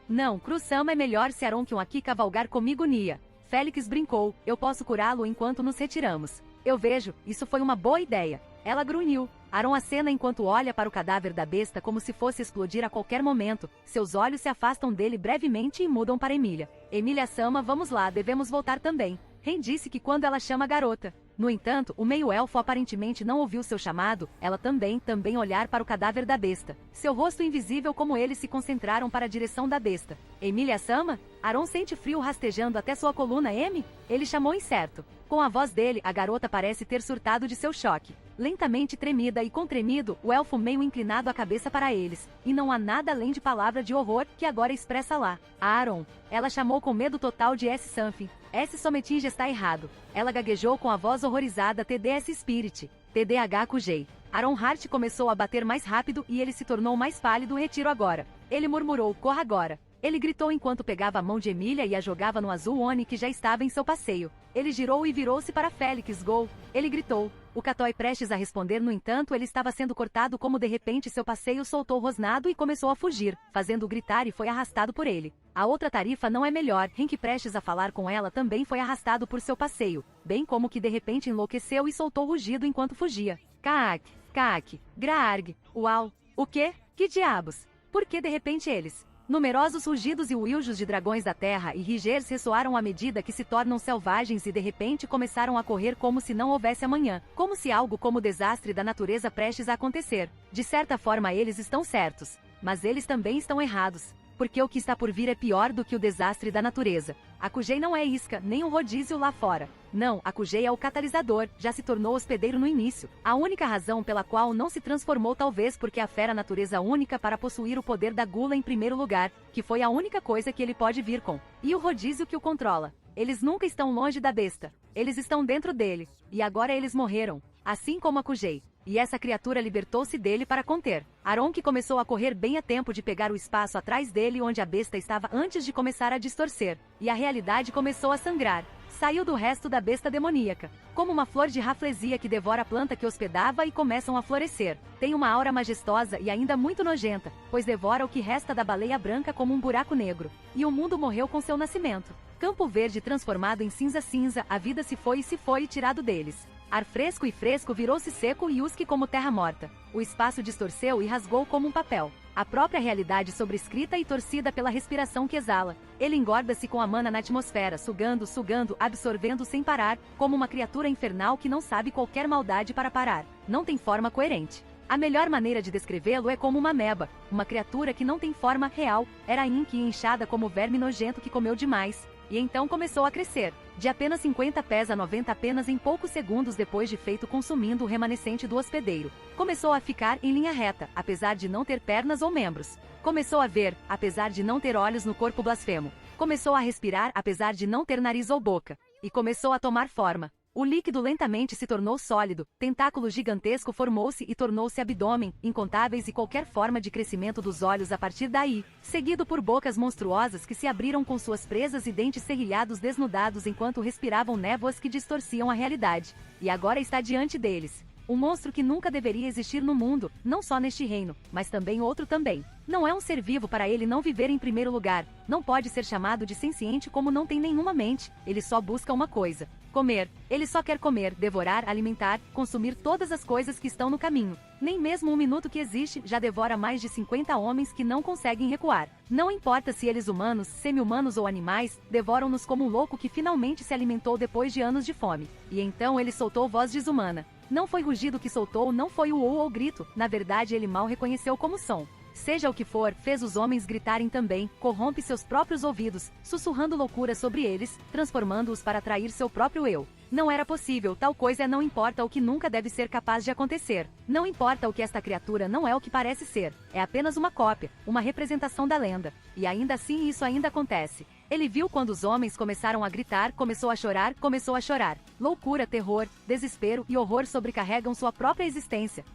Não, Cruz-sama é melhor se Aron que aqui cavalgar comigo Nia. Félix brincou, eu posso curá-lo enquanto nos retiramos. Eu vejo, isso foi uma boa ideia. Ela grunhiu. Aron acena enquanto olha para o cadáver da besta como se fosse explodir a qualquer momento. Seus olhos se afastam dele brevemente e mudam para Emília. Emília-sama, vamos lá, devemos voltar também. Ren disse que quando ela chama a garota. No entanto, o meio-elfo aparentemente não ouviu seu chamado, ela também olhar para o cadáver da besta. Seu rosto invisível como eles se concentraram para a direção da besta. Emília-sama? Aron sente frio rastejando até sua coluna M? Ele chamou incerto. Com a voz dele, a garota parece ter surtado de seu choque. Lentamente tremida e contremido, o elfo meio inclinado a cabeça para eles. E não há nada além de palavra de horror que agora expressa lá. Aaron. Ela chamou com medo total de S-something. S-someting está errado. Ela gaguejou com a voz horrorizada TDS Spirit. TDH Kujei. Aron Hart começou a bater mais rápido e ele se tornou mais pálido. Retiro agora. Ele murmurou, corra agora. Ele gritou enquanto pegava a mão de Emília e a jogava no azul Oni que já estava em seu passeio. Ele girou e virou-se para Félix. Gol! Ele gritou. O Catói prestes a responder, no entanto, ele estava sendo cortado como de repente seu passeio soltou rosnado e começou a fugir, fazendo gritar e foi arrastado por ele. A outra tarifa não é melhor. Henk prestes a falar com ela também foi arrastado por seu passeio, bem como que de repente enlouqueceu e soltou rugido enquanto fugia. Kaak, Kaak, Graarg, uau! O quê? Que diabos? Por que de repente eles? Numerosos rugidos e uiljos de dragões da terra e rigers ressoaram à medida que se tornam selvagens e de repente começaram a correr como se não houvesse amanhã, como se algo como o desastre da natureza prestes a acontecer. De certa forma eles estão certos, mas eles também estão errados, porque o que está por vir é pior do que o desastre da natureza. A Kujei não é isca, nem um rodízio lá fora. Não, a Kujei é o catalisador, já se tornou hospedeiro no início. A única razão pela qual não se transformou talvez porque a fera natureza única para possuir o poder da gula em primeiro lugar, que foi a única coisa que ele pode vir com. E o rodízio que o controla. Eles nunca estão longe da besta. Eles estão dentro dele. E agora eles morreram. Assim como a Kujei. E essa criatura libertou-se dele para conter. Aron que começou a correr bem a tempo de pegar o espaço atrás dele onde a besta estava antes de começar a distorcer. E a realidade começou a sangrar. Saiu do resto da besta demoníaca. Como uma flor de raflesia que devora a planta que hospedava e começam a florescer. Tem uma aura majestosa e ainda muito nojenta, pois devora o que resta da baleia branca como um buraco negro. E o mundo morreu com seu nascimento. Campo verde transformado em cinza-cinza, a vida se foi e tirado deles. Ar fresco e fresco virou-se seco e husque como terra morta. O espaço distorceu e rasgou como um papel. A própria realidade sobrescrita e torcida pela respiração que exala. Ele engorda-se com a mana na atmosfera, sugando, absorvendo sem parar, como uma criatura infernal que não sabe qualquer maldade para parar. Não tem forma coerente. A melhor maneira de descrevê-lo é como uma ameba, uma criatura que não tem forma real, era inque e inchada como verme nojento que comeu demais. E então começou a crescer, de apenas 50 pés a 90 apenas em poucos segundos depois de feito consumindo o remanescente do hospedeiro. Começou a ficar em linha reta, apesar de não ter pernas ou membros. Começou a ver, apesar de não ter olhos no corpo blasfemo. Começou a respirar, apesar de não ter nariz ou boca. E começou a tomar forma. O líquido lentamente se tornou sólido, tentáculo gigantesco formou-se e tornou-se abdômen, incontáveis e qualquer forma de crescimento dos olhos a partir daí, seguido por bocas monstruosas que se abriram com suas presas e dentes serrilhados desnudados enquanto respiravam névoas que distorciam a realidade. E agora está diante deles. Um monstro que nunca deveria existir no mundo, não só neste reino, mas também outro também. Não é um ser vivo para ele não viver em primeiro lugar. Não pode ser chamado de senciente como não tem nenhuma mente. Ele só busca uma coisa: comer. Ele só quer comer, devorar, alimentar, consumir todas as coisas que estão no caminho. Nem mesmo um minuto que existe já devora mais de 50 homens que não conseguem recuar. Não importa se eles humanos, semi-humanos ou animais, devoram-nos como um louco que finalmente se alimentou depois de anos de fome. E então ele soltou voz desumana. Não foi rugido que soltou, não foi o ou grito, na verdade ele mal reconheceu como som. Seja o que for, fez os homens gritarem também, corrompe seus próprios ouvidos, sussurrando loucura sobre eles, transformando-os para atrair seu próprio eu. Não era possível, tal coisa não importa o que nunca deve ser capaz de acontecer. Não importa o que esta criatura não é o que parece ser. É apenas uma cópia, uma representação da lenda. E ainda assim isso ainda acontece. Ele viu quando os homens começaram a gritar, começou a chorar, começou a chorar. Loucura, terror, desespero e horror sobrecarregam sua própria existência.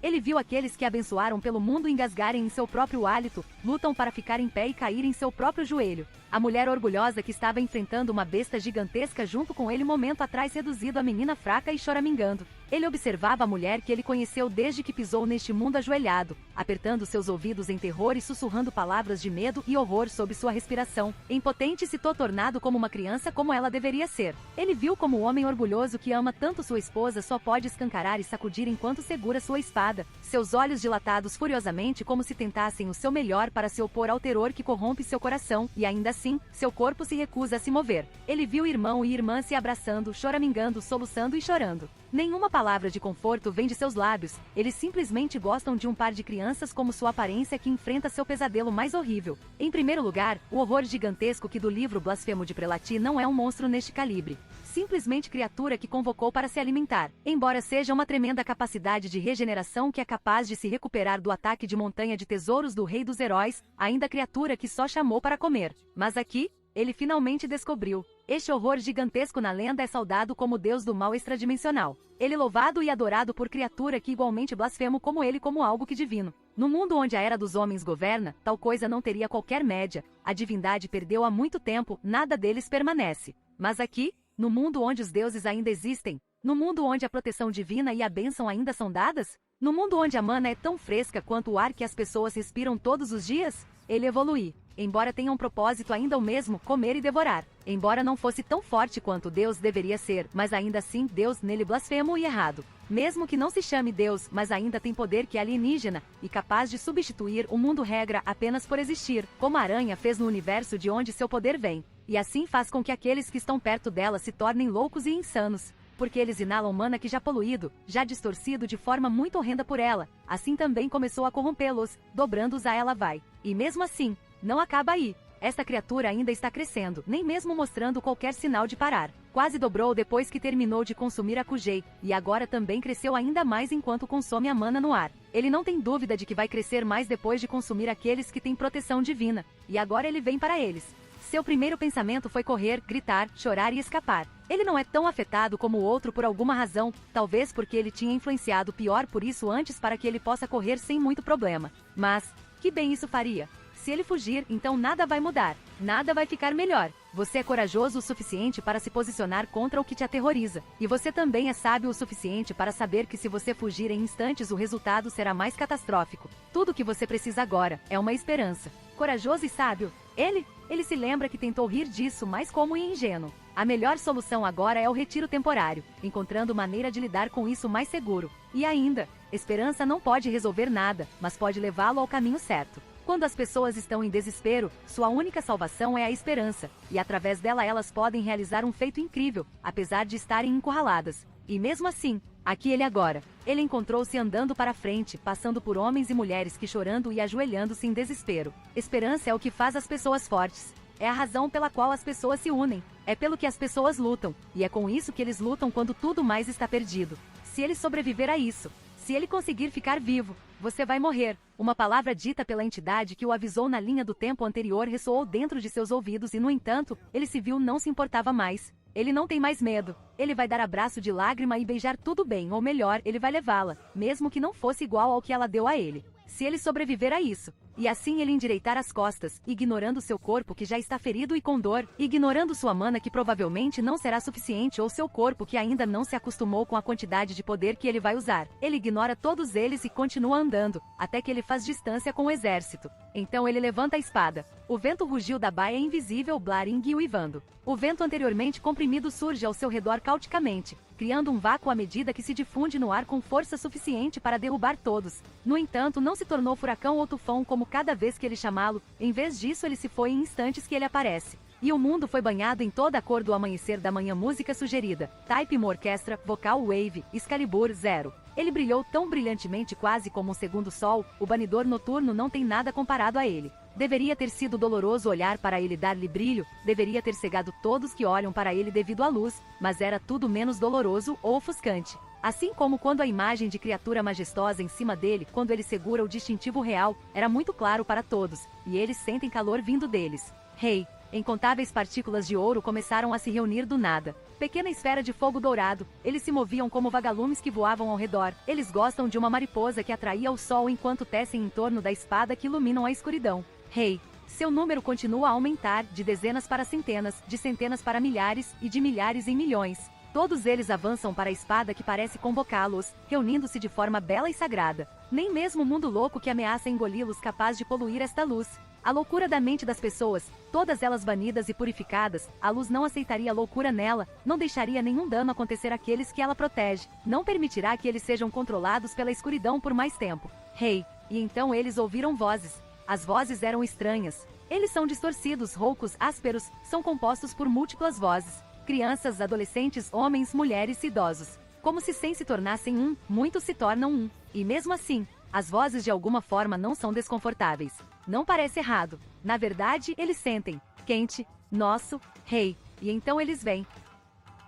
Ele viu aqueles que abençoaram pelo mundo engasgarem em seu próprio hálito, lutam para ficar em pé e cair em seu próprio joelho. A mulher orgulhosa que estava enfrentando uma besta gigantesca junto com ele momento atrás reduzido a menina fraca e choramingando. Ele observava a mulher que ele conheceu desde que pisou neste mundo ajoelhado, apertando seus ouvidos em terror e sussurrando palavras de medo e horror sob sua respiração. Impotente se tornado como uma criança como ela deveria ser. Ele viu como o homem orgulhoso que ama tanto sua esposa só pode escancarar e sacudir enquanto segura sua espada, seus olhos dilatados furiosamente como se tentassem o seu melhor para se opor ao terror que corrompe seu coração, e ainda assim, seu corpo se recusa a se mover. Ele viu irmão e irmã se abraçando, choramingando, soluçando e chorando. Nenhuma palavra de conforto vem de seus lábios, eles simplesmente gostam de um par de crianças como sua aparência que enfrenta seu pesadelo mais horrível. Em primeiro lugar, o horror gigantesco que do livro blasfemo de Prelati não é um monstro neste calibre. Simplesmente criatura que convocou para se alimentar. Embora seja uma tremenda capacidade de regeneração que é capaz de se recuperar do ataque de montanha de tesouros do rei dos heróis, ainda criatura que só chamou para comer. Mas aqui, ele finalmente descobriu. Este horror gigantesco na lenda é saudado como deus do mal extradimensional. Ele louvado e adorado por criatura que igualmente blasfemo como ele como algo que divino. No mundo onde a era dos homens governa, tal coisa não teria qualquer média. A divindade perdeu há muito tempo, nada deles permanece. Mas aqui, no mundo onde os deuses ainda existem, no mundo onde a proteção divina e a bênção ainda são dadas, no mundo onde a mana é tão fresca quanto o ar que as pessoas respiram todos os dias, ele evolui. Embora tenha um propósito ainda o mesmo, comer e devorar. Embora não fosse tão forte quanto Deus deveria ser, mas ainda assim Deus nele blasfemo e errado. Mesmo que não se chame Deus, mas ainda tem poder que é alienígena, e capaz de substituir o mundo regra apenas por existir, como a aranha fez no universo de onde seu poder vem. E assim faz com que aqueles que estão perto dela se tornem loucos e insanos. Porque eles inalam mana que já poluído, já distorcido de forma muito horrenda por ela, assim também começou a corrompê-los, dobrando-os a ela vai. E mesmo assim, não acaba aí. Esta criatura ainda está crescendo, nem mesmo mostrando qualquer sinal de parar. Quase dobrou depois que terminou de consumir a Kujei, e agora também cresceu ainda mais enquanto consome a mana no ar. Ele não tem dúvida de que vai crescer mais depois de consumir aqueles que têm proteção divina, e agora ele vem para eles. Seu primeiro pensamento foi correr, gritar, chorar e escapar. Ele não é tão afetado como o outro por alguma razão, talvez porque ele tinha influenciado pior por isso antes para que ele possa correr sem muito problema. Mas, que bem isso faria? Se ele fugir, então nada vai mudar, nada vai ficar melhor. Você é corajoso o suficiente para se posicionar contra o que te aterroriza. E você também é sábio o suficiente para saber que se você fugir em instantes o resultado será mais catastrófico. Tudo o que você precisa agora é uma esperança. Corajoso e sábio, ele se lembra que tentou rir disso, mas como ingênuo. A melhor solução agora é o retiro temporário, encontrando maneira de lidar com isso mais seguro. E ainda, esperança não pode resolver nada, mas pode levá-lo ao caminho certo. Quando as pessoas estão em desespero, sua única salvação é a esperança, e através dela elas podem realizar um feito incrível, apesar de estarem encurraladas. E mesmo assim, aqui ele agora. Ele encontrou-se andando para frente, passando por homens e mulheres que chorando e ajoelhando-se em desespero. Esperança é o que faz as pessoas fortes. É a razão pela qual as pessoas se unem. É pelo que as pessoas lutam, e é com isso que eles lutam quando tudo mais está perdido. Se ele sobreviver a isso, se ele conseguir ficar vivo, você vai morrer. Uma palavra dita pela entidade que o avisou na linha do tempo anterior ressoou dentro de seus ouvidos e, no entanto, ele se viu não se importava mais. Ele não tem mais medo. Ele vai dar abraço de lágrima e beijar tudo bem, ou melhor, ele vai levá-la, mesmo que não fosse igual ao que ela deu a ele. Se ele sobreviver a isso, e assim ele endireitar as costas, ignorando seu corpo que já está ferido e com dor, ignorando sua mana que provavelmente não será suficiente ou seu corpo que ainda não se acostumou com a quantidade de poder que ele vai usar. Ele ignora todos eles e continua andando, até que ele faz distância com o exército. Então ele levanta a espada. O vento rugiu da baia invisível Blaring e uivando. O vento anteriormente comprimido surge ao seu redor cauticamente, criando um vácuo à medida que se difunde no ar com força suficiente para derrubar todos. No entanto, não se tornou furacão ou tufão como cada vez que ele chamá-lo, em vez disso ele se foi em instantes que ele aparece. E o mundo foi banhado em toda a cor do amanhecer da manhã música sugerida. Type uma orquestra, vocal wave, Excalibur 0. Ele brilhou tão brilhantemente quase como um segundo sol, o banidor noturno não tem nada comparado a ele. Deveria ter sido doloroso olhar para ele dar-lhe brilho, deveria ter cegado todos que olham para ele devido à luz, mas era tudo menos doloroso ou ofuscante. Assim como quando a imagem de criatura majestosa em cima dele, quando ele segura o distintivo real, era muito claro para todos, e eles sentem calor vindo deles. Rei. Incontáveis partículas de ouro começaram a se reunir do nada. Pequena esfera de fogo dourado, eles se moviam como vagalumes que voavam ao redor. Eles gostam de uma mariposa que atraía o sol enquanto tecem em torno da espada que iluminam a escuridão. Rei. Seu número continua a aumentar, de dezenas para centenas, de centenas para milhares, e de milhares em milhões. Todos eles avançam para a espada que parece convocá-los, reunindo-se de forma bela e sagrada. Nem mesmo o mundo louco que ameaça engoli-los capaz de poluir esta luz. A loucura da mente das pessoas, todas elas banidas e purificadas, a luz não aceitaria a loucura nela, não deixaria nenhum dano acontecer àqueles que ela protege, não permitirá que eles sejam controlados pela escuridão por mais tempo. Rei. E então eles ouviram vozes. As vozes eram estranhas. Eles são distorcidos, roucos, ásperos, são compostos por múltiplas vozes. Crianças, adolescentes, homens, mulheres e idosos. Como se 100 se tornassem um, muitos se tornam um. E mesmo assim, as vozes de alguma forma não são desconfortáveis. Não parece errado. Na verdade, eles sentem. Quente, nosso, rei. E então eles vêm.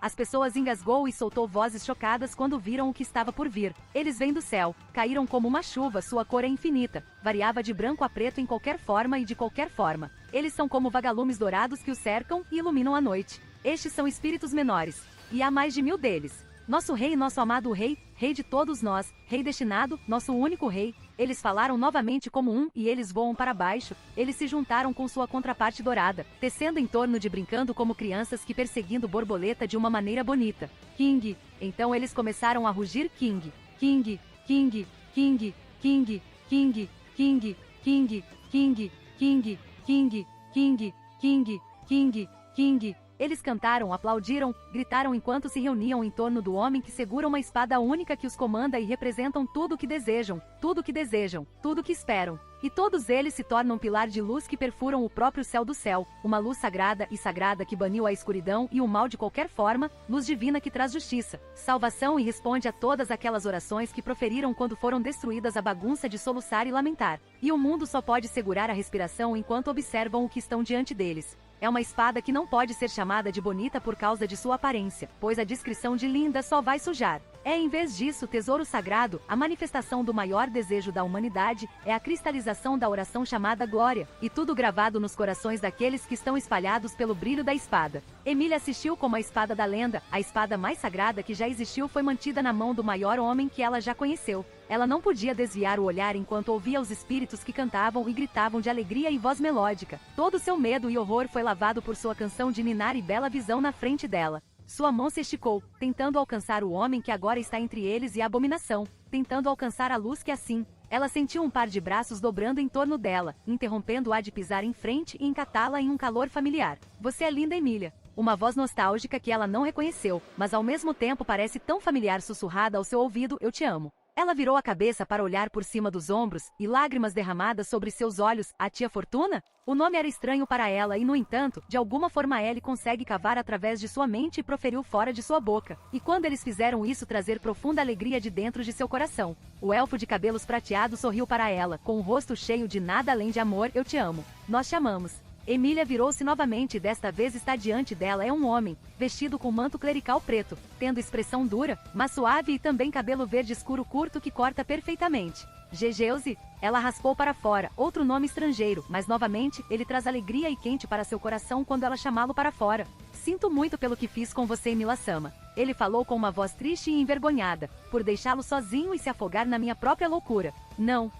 As pessoas engasgou e soltou vozes chocadas quando viram o que estava por vir. Eles vêm do céu, caíram como uma chuva, sua cor é infinita, variava de branco a preto em qualquer forma e de qualquer forma. Eles são como vagalumes dourados que o cercam e iluminam a noite. Estes são espíritos menores. E há mais de 1000 deles. Nosso rei, nosso amado rei, rei de todos nós, rei destinado, nosso único rei. Eles falaram novamente como um e eles voam para baixo, eles se juntaram com sua contraparte dourada, tecendo em torno de brincando como crianças que perseguindo borboleta de uma maneira bonita. King. Então eles começaram a rugir King. King, King, King, King, King, King, King, King, King, King, King, King, King, King. Eles cantaram, aplaudiram, gritaram enquanto se reuniam em torno do homem que segura uma espada única que os comanda e representam tudo o que desejam, tudo o que desejam, tudo o que esperam. E todos eles se tornam um pilar de luz que perfuram o próprio céu do céu, uma luz sagrada e sagrada que baniu a escuridão e o mal de qualquer forma, luz divina que traz justiça, salvação e responde a todas aquelas orações que proferiram quando foram destruídas a bagunça de soluçar e lamentar. E o mundo só pode segurar a respiração enquanto observam o que estão diante deles. É uma espada que não pode ser chamada de bonita por causa de sua aparência, pois a descrição de linda só vai sujar. É em vez disso tesouro sagrado, a manifestação do maior desejo da humanidade, é a cristalização da oração chamada glória, e tudo gravado nos corações daqueles que estão espalhados pelo brilho da espada. Emília assistiu como a espada da lenda, a espada mais sagrada que já existiu foi mantida na mão do maior homem que ela já conheceu. Ela não podia desviar o olhar enquanto ouvia os espíritos que cantavam e gritavam de alegria e voz melódica. Todo seu medo e horror foi lavado por sua canção de ninar e bela visão na frente dela. Sua mão se esticou, tentando alcançar o homem que agora está entre eles e a abominação, tentando alcançar a luz que assim. Ela sentiu um par de braços dobrando em torno dela, interrompendo-a de pisar em frente e encatá-la em um calor familiar. Você é linda, Emília. Uma voz nostálgica que ela não reconheceu, mas ao mesmo tempo parece tão familiar sussurrada ao seu ouvido, eu te amo. Ela virou a cabeça para olhar por cima dos ombros, e lágrimas derramadas sobre seus olhos, a tia Fortuna? O nome era estranho para ela e, no entanto, de alguma forma ele consegue cavar através de sua mente e proferiu fora de sua boca. E quando eles fizeram isso trazer profunda alegria de dentro de seu coração. O elfo de cabelos prateados sorriu para ela, com o rosto cheio de nada além de amor, eu te amo. Nós te amamos. Emília virou-se novamente e desta vez está diante dela é um homem, vestido com manto clerical preto, tendo expressão dura, mas suave e também cabelo verde escuro curto que corta perfeitamente. Gegeuze, ela raspou para fora, outro nome estrangeiro, mas novamente, ele traz alegria e quente para seu coração quando ela chamá-lo para fora. Sinto muito pelo que fiz com você, Emila-sama. Ele falou com uma voz triste e envergonhada, por deixá-lo sozinho e se afogar na minha própria loucura. Não,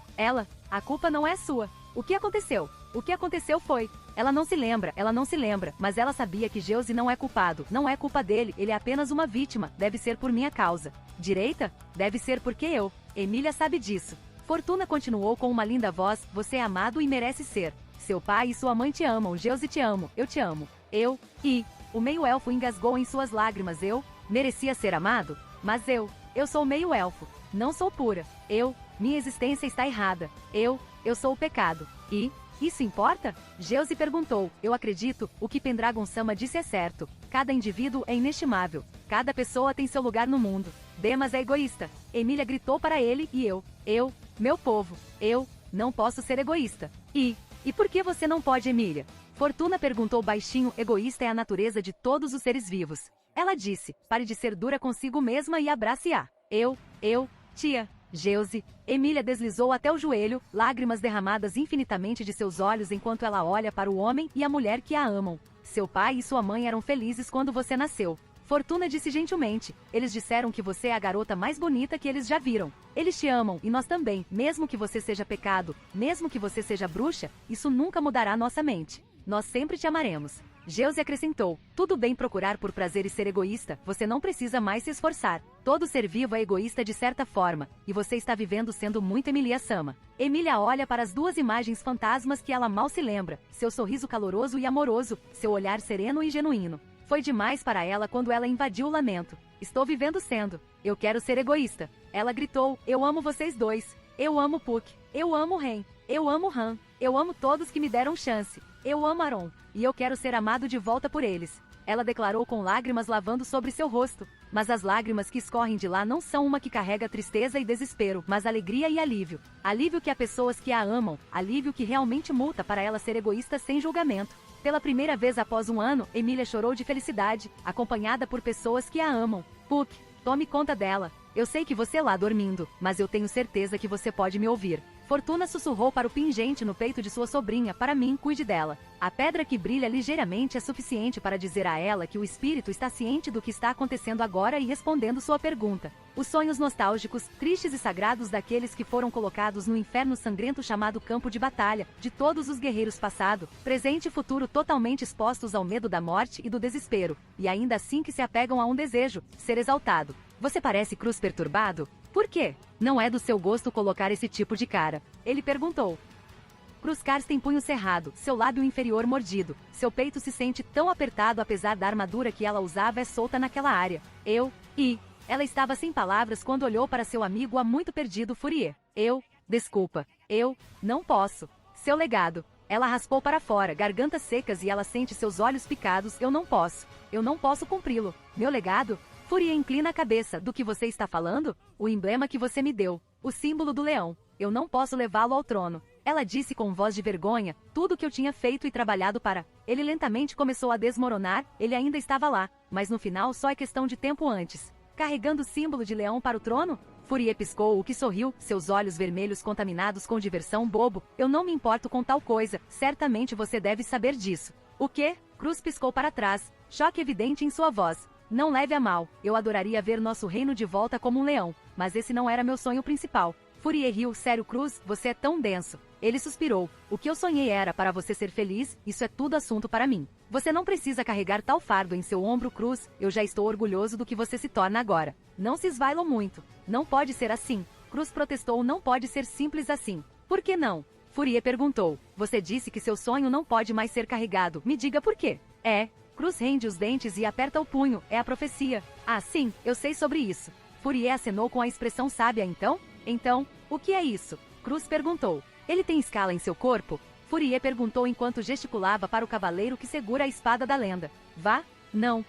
a culpa não é sua. O que aconteceu? O que aconteceu foi... Ela não se lembra, mas ela sabia que Geuze não é culpado, não é culpa dele, ele é apenas uma vítima, deve ser por minha causa. Direita? Deve ser porque eu. Emília sabe disso. Fortuna continuou com uma linda voz, você é amado e merece ser. Seu pai e sua mãe te amam, Geuze te amo, eu te amo. O meio-elfo engasgou em suas lágrimas, eu merecia ser amado? Mas eu sou meio-elfo, não sou pura. Minha existência está errada. Eu sou o pecado. E isso importa? Geuze perguntou. Eu acredito, o que Pendragon-sama disse é certo. Cada indivíduo é inestimável. Cada pessoa tem seu lugar no mundo. Demas é egoísta. Emília gritou para ele e meu povo, não posso ser egoísta. E por que você não pode, Emília? Fortuna perguntou baixinho, egoísta é a natureza de todos os seres vivos. Ela disse, pare de ser dura consigo mesma e abrace-a. Tia. Geuze. Emília deslizou até o joelho, lágrimas derramadas infinitamente de seus olhos enquanto ela olha para o homem e a mulher que a amam. Seu pai e sua mãe eram felizes quando você nasceu. Fortuna disse gentilmente, eles disseram que você é a garota mais bonita que eles já viram. Eles te amam e nós também, mesmo que você seja pecado, mesmo que você seja bruxa, isso nunca mudará nossa mente. Nós sempre te amaremos. Geuze acrescentou, tudo bem procurar por prazer e ser egoísta, você não precisa mais se esforçar. Todo ser vivo é egoísta de certa forma, e você está vivendo sendo muito Emilia-sama. Emília olha para as duas imagens fantasmas que ela mal se lembra, seu sorriso caloroso e amoroso, seu olhar sereno e genuíno. Foi demais para ela quando ela invadiu o lamento. Estou vivendo sendo. Eu quero ser egoísta. Ela gritou, eu amo vocês dois. Eu amo Puck. Eu amo Ren. Eu amo Han. Eu amo todos que me deram chance. Eu amo Aron. E eu quero ser amado de volta por eles. Ela declarou com lágrimas lavando sobre seu rosto. Mas as lágrimas que escorrem de lá não são uma que carrega tristeza e desespero, mas alegria e alívio. Alívio que há pessoas que a amam. Alívio que realmente multa para ela ser egoísta sem julgamento. Pela primeira vez após um ano, Emília chorou de felicidade, acompanhada por pessoas que a amam. Puck, tome conta dela. Eu sei que você lá dormindo, mas eu tenho certeza que você pode me ouvir. Fortuna sussurrou para o pingente no peito de sua sobrinha, para mim, cuide dela. A pedra que brilha ligeiramente é suficiente para dizer a ela que o espírito está ciente do que está acontecendo agora e respondendo sua pergunta. Os sonhos nostálgicos, tristes e sagrados daqueles que foram colocados no inferno sangrento chamado campo de batalha, de todos os guerreiros passado, presente e futuro totalmente expostos ao medo da morte e do desespero, e ainda assim que se apegam a um desejo, ser exaltado. Você parece Cruz perturbado? Por quê? Não é do seu gosto colocar esse tipo de cara. Ele perguntou. Cruz Cars tem punho cerrado, seu lábio inferior mordido. Seu peito se sente tão apertado apesar da armadura que ela usava é solta naquela área. Ela estava sem palavras quando olhou para seu amigo há muito perdido Fourier. Desculpa. Não posso. Seu legado. Ela raspou para fora, gargantas secas e ela sente seus olhos picados. Eu não posso cumpri-lo. Meu legado? Fourier inclina a cabeça. Do que você está falando? O emblema que você me deu. O símbolo do leão. Eu não posso levá-lo ao trono. Ela disse com voz de vergonha, tudo que eu tinha feito e trabalhado para. Ele lentamente começou a desmoronar, ele ainda estava lá, mas no final só é questão de tempo antes. Carregando o símbolo de leão para o trono? Fourier piscou o que sorriu, seus olhos vermelhos contaminados com diversão bobo. Eu não me importo com tal coisa, certamente você deve saber disso. O quê? Cruz piscou para trás, choque evidente em sua voz. Não leve a mal, eu adoraria ver nosso reino de volta como um leão, mas esse não era meu sonho principal. Fourier riu, sério Cruz, você é tão denso. Ele suspirou, o que eu sonhei era para você ser feliz, isso é tudo assunto para mim. Você não precisa carregar tal fardo em seu ombro Cruz, eu já estou orgulhoso do que você se torna agora. Não se esvailou muito. Não pode ser assim. Cruz protestou, não pode ser simples assim. Por que não? Fourier perguntou, você disse que seu sonho não pode mais ser carregado, me diga por quê. Cruz rende os dentes e aperta o punho, é a profecia. Ah sim, eu sei sobre isso. Fourier acenou com a expressão sábia então? Então, o que é isso? Cruz perguntou. Ele tem escala em seu corpo? Fourier perguntou enquanto gesticulava para o cavaleiro que segura a espada da lenda. Vá? Não.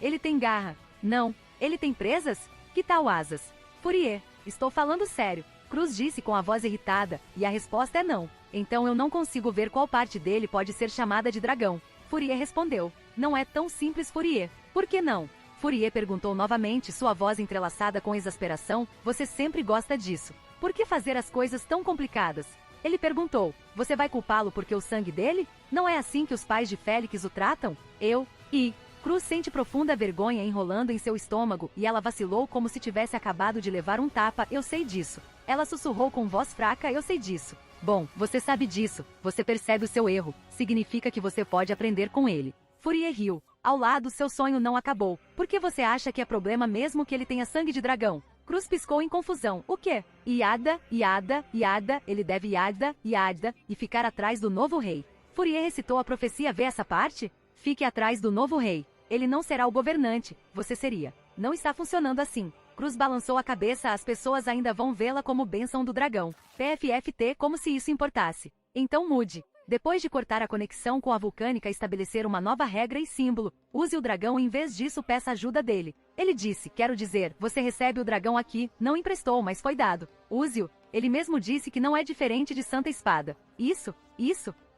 Ele tem garra. Não. Ele tem presas? Que tal asas? Fourier, estou falando sério. Cruz disse com a voz irritada, e a resposta é não. Então eu não consigo ver qual parte dele pode ser chamada de dragão. Fourier respondeu. Não é tão simples Fourier. Por que não? Fourier perguntou novamente, sua voz entrelaçada com exasperação. Você sempre gosta disso. Por que fazer as coisas tão complicadas? Ele perguntou. Você vai culpá-lo porque o sangue dele? Não é assim que os pais de Félix o tratam? Cruz sente profunda vergonha enrolando em seu estômago, e ela vacilou como se tivesse acabado de levar um tapa. Eu sei disso. Ela sussurrou com voz fraca, eu sei disso. Bom, você sabe disso, você percebe o seu erro, significa que você pode aprender com ele. Fourier riu. Ao lado, seu sonho não acabou. Por que você acha que é problema mesmo que ele tenha sangue de dragão? Cruz piscou em confusão. O quê? Iada, ele deve Iada e ficar atrás do novo rei. Fourier recitou a profecia. Vê essa parte? Fique atrás do novo rei. Ele não será o governante, você seria. Não está funcionando assim. Cruz balançou a cabeça. As pessoas ainda vão vê-la como bênção do dragão. PFFT, como se isso importasse. Então mude. Depois de cortar a conexão com a vulcânica, estabelecer uma nova regra e símbolo. Use o dragão e em vez disso peça ajuda dele. Ele disse, quero dizer, você recebe o dragão aqui, não emprestou, mas foi dado. Use-o. Ele mesmo disse que não é diferente de Santa Espada. Isso.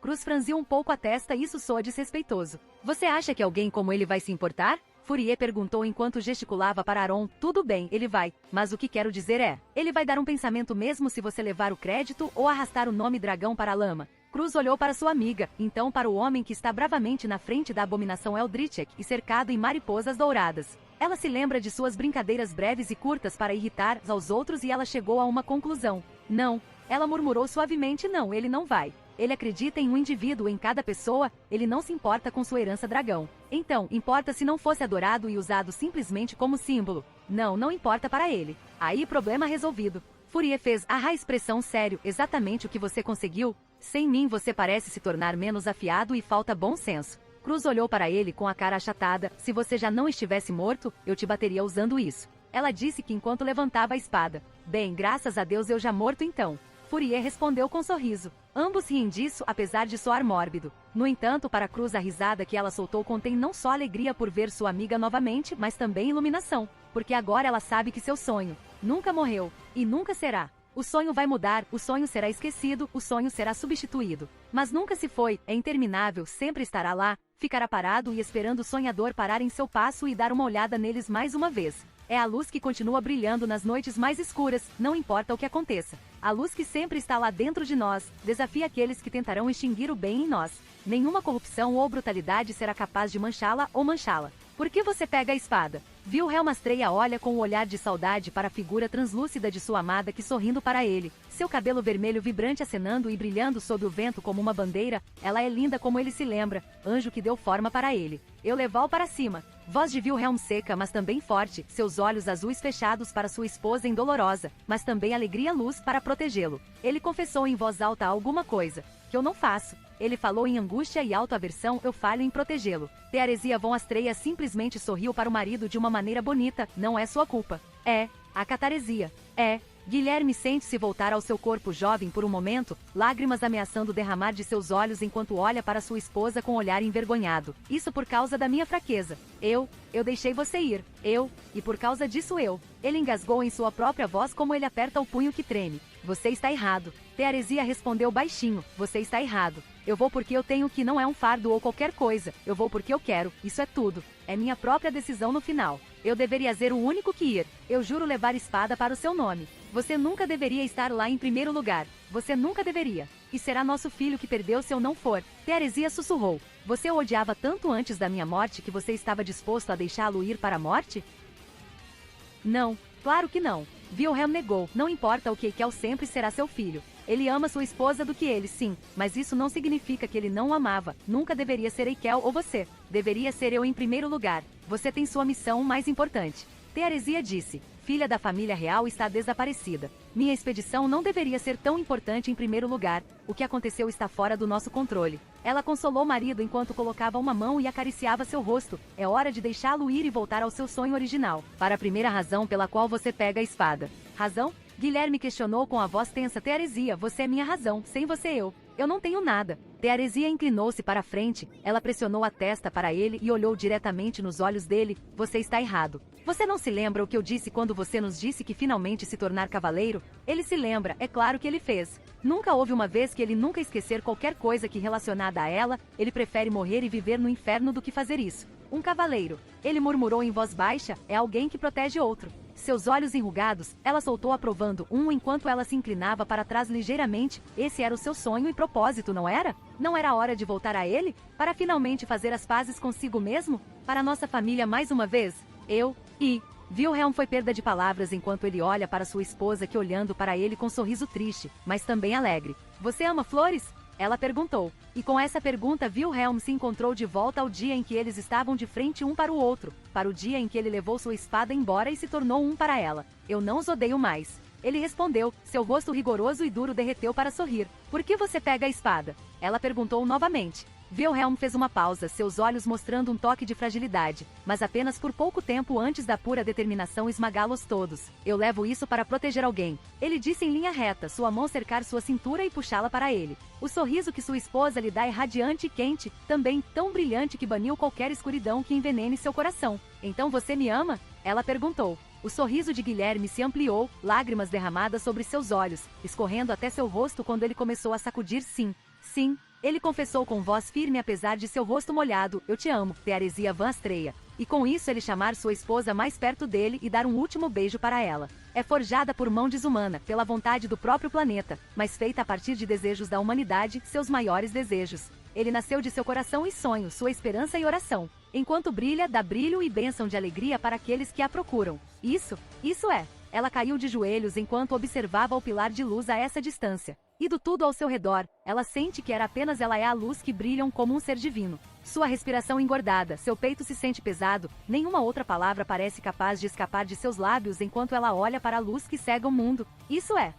Cruz franziu um pouco a testa. Isso soa desrespeitoso. Você acha que alguém como ele vai se importar? Fourier perguntou enquanto gesticulava para Aron. Tudo bem, ele vai. Mas o que quero dizer é, ele vai dar um pensamento mesmo se você levar o crédito ou arrastar o nome dragão para a lama. Cruz olhou para sua amiga, então para o homem que está bravamente na frente da abominação Eldritchek e cercado em mariposas douradas. Ela se lembra de suas brincadeiras breves e curtas para irritar aos outros e ela chegou a uma conclusão. Não. Ela murmurou suavemente. Não, ele não vai. Ele acredita em um indivíduo em cada pessoa, ele não se importa com sua herança dragão. Então, importa se não fosse adorado e usado simplesmente como símbolo. Não importa para ele. Aí, problema resolvido. Fourier fez a expressão sério. Exatamente o que você conseguiu? Sem mim você parece se tornar menos afiado e falta bom senso. Cruz olhou para ele com a cara achatada. Se você já não estivesse morto, eu te bateria usando isso. Ela disse que enquanto levantava a espada. Bem, graças a Deus eu já morto então. Fourier respondeu com sorriso. Ambos riem disso, apesar de soar mórbido. No entanto, para Cruz a risada que ela soltou contém não só alegria por ver sua amiga novamente, mas também iluminação. Porque agora ela sabe que seu sonho nunca morreu, e nunca será. O sonho vai mudar, o sonho será esquecido, o sonho será substituído. Mas nunca se foi, é interminável, sempre estará lá, ficará parado e esperando o sonhador parar em seu passo e dar uma olhada neles mais uma vez. É a luz que continua brilhando nas noites mais escuras, não importa o que aconteça. A luz que sempre está lá dentro de nós, desafia aqueles que tentarão extinguir o bem em nós. Nenhuma corrupção ou brutalidade será capaz de manchá-la ou manchá-la. Por que você pega a espada? Wilhelm Astreia olha com um olhar de saudade para a figura translúcida de sua amada que sorrindo para ele. Seu cabelo vermelho vibrante acenando e brilhando sob o vento como uma bandeira. Ela é linda como ele se lembra, anjo que deu forma para ele. Eu levou para cima. Voz de Wilhelm seca, mas também forte, seus olhos azuis fechados para sua esposa indolorosa, mas também alegria e luz para protegê-lo. Ele confessou em voz alta alguma coisa. Que eu não faço. Ele falou em angústia e autoaversão. Eu falho em protegê-lo. Tearesia von Astreia simplesmente sorriu para o marido de uma maneira bonita. Não é sua culpa. É. A cataresia. É. Guilherme sente-se voltar ao seu corpo jovem por um momento, lágrimas ameaçando derramar de seus olhos enquanto olha para sua esposa com olhar envergonhado. Isso por causa da minha fraqueza. Eu deixei você ir. E por causa disso eu. Ele engasgou em sua própria voz como ele aperta o punho que treme. Você está errado. Tearesia respondeu baixinho. Você está errado. Eu vou porque eu tenho que não é um fardo ou qualquer coisa. Eu vou porque eu quero. Isso é tudo. É minha própria decisão no final. Eu deveria ser o único que ir. Eu juro levar espada para o seu nome. Você nunca deveria estar lá em primeiro lugar. Você nunca deveria. E será nosso filho que perdeu se eu não for. Tearesia sussurrou. Você o odiava tanto antes da minha morte que você estava disposto a deixá-lo ir para a morte? Não. Claro que não. Wilhelm negou. Não importa o que Kel sempre será seu filho. Ele ama sua esposa do que ele, sim, mas isso não significa que ele não o amava. Nunca deveria ser Eikel ou você. Deveria ser eu em primeiro lugar. Você tem sua missão mais importante. Tearesia disse. Filha da família real está desaparecida. Minha expedição não deveria ser tão importante em primeiro lugar. O que aconteceu está fora do nosso controle. Ela consolou o marido enquanto colocava uma mão e acariciava seu rosto. É hora de deixá-lo ir e voltar ao seu sonho original. Para a primeira razão pela qual você pega a espada. Razão? Guilherme questionou com a voz tensa. Tearesia, você é minha razão, sem você eu não tenho nada. Tearesia inclinou-se para a frente, ela pressionou a testa para ele e olhou diretamente nos olhos dele. Você está errado. Você não se lembra o que eu disse quando você nos disse que finalmente se tornar cavaleiro? Ele se lembra, é claro que ele fez. Nunca houve uma vez que ele nunca esquecer qualquer coisa que relacionada a ela, ele prefere morrer e viver no inferno do que fazer isso. Um cavaleiro. Ele murmurou em voz baixa, é alguém que protege outro. Seus olhos enrugados, ela soltou aprovando enquanto ela se inclinava para trás ligeiramente. Esse era o seu sonho e propósito, não era? Não era hora de voltar a ele? Para finalmente fazer as pazes consigo mesmo? Para nossa família mais uma vez? Wilhelm foi perda de palavras enquanto ele olha para sua esposa que olhando para ele com um sorriso triste, mas também alegre. Você ama flores? Ela perguntou. E com essa pergunta Wilhelm se encontrou de volta ao dia em que eles estavam de frente um para o outro, para o dia em que ele levou sua espada embora e se tornou um para ela. Eu não os odeio mais. Ele respondeu, seu rosto rigoroso e duro derreteu para sorrir. Por que você pega a espada? Ela perguntou novamente. Wilhelm fez uma pausa, seus olhos mostrando um toque de fragilidade, mas apenas por pouco tempo antes da pura determinação esmagá-los todos. Eu levo isso para proteger alguém. Ele disse em linha reta, sua mão cercar sua cintura e puxá-la para ele. O sorriso que sua esposa lhe dá é radiante e quente, também tão brilhante que baniu qualquer escuridão que envenene seu coração. Então você me ama? Ela perguntou. O sorriso de Guilherme se ampliou, lágrimas derramadas sobre seus olhos, escorrendo até seu rosto quando ele começou a sacudir sim. Sim. Ele confessou com voz firme apesar de seu rosto molhado, eu te amo, Teresia Van Astreia. E com isso ele chamar sua esposa mais perto dele e dar um último beijo para ela. É forjada por mão desumana, pela vontade do próprio planeta, mas feita a partir de desejos da humanidade, seus maiores desejos. Ele nasceu de seu coração e sonho, sua esperança e oração. Enquanto brilha, dá brilho e bênção de alegria para aqueles que a procuram. Isso é. Ela caiu de joelhos enquanto observava o pilar de luz a essa distância. E do tudo ao seu redor, ela sente que era apenas ela é a luz que brilham como um ser divino. Sua respiração engordada, seu peito se sente pesado, nenhuma outra palavra parece capaz de escapar de seus lábios enquanto ela olha para a luz que cega o mundo. Isso é.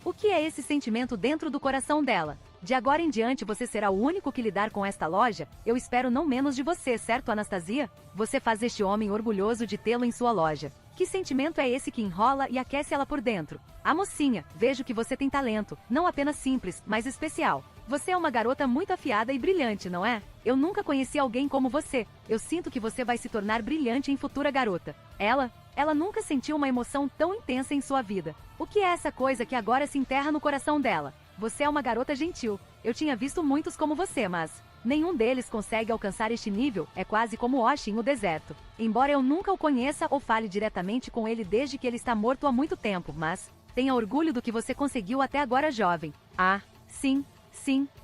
O que é esse sentimento dentro do coração dela? De agora em diante você será o único que lidar com esta loja? Eu espero não menos de você, certo, Anastasia? Você faz este homem orgulhoso de tê-lo em sua loja. Que sentimento é esse que enrola e aquece ela por dentro? A mocinha, vejo que você tem talento, não apenas simples, mas especial. Você é uma garota muito afiada e brilhante, não é? Eu nunca conheci alguém como você. Eu sinto que você vai se tornar brilhante em futura garota. Ela nunca sentiu uma emoção tão intensa em sua vida. O que é essa coisa que agora se enterra no coração dela? Você é uma garota gentil. Eu tinha visto muitos como você, mas nenhum deles consegue alcançar este nível, é quase como Osh em o deserto. Embora eu nunca o conheça ou fale diretamente com ele desde que ele está morto há muito tempo, mas tenha orgulho do que você conseguiu até agora, jovem. Ah, sim,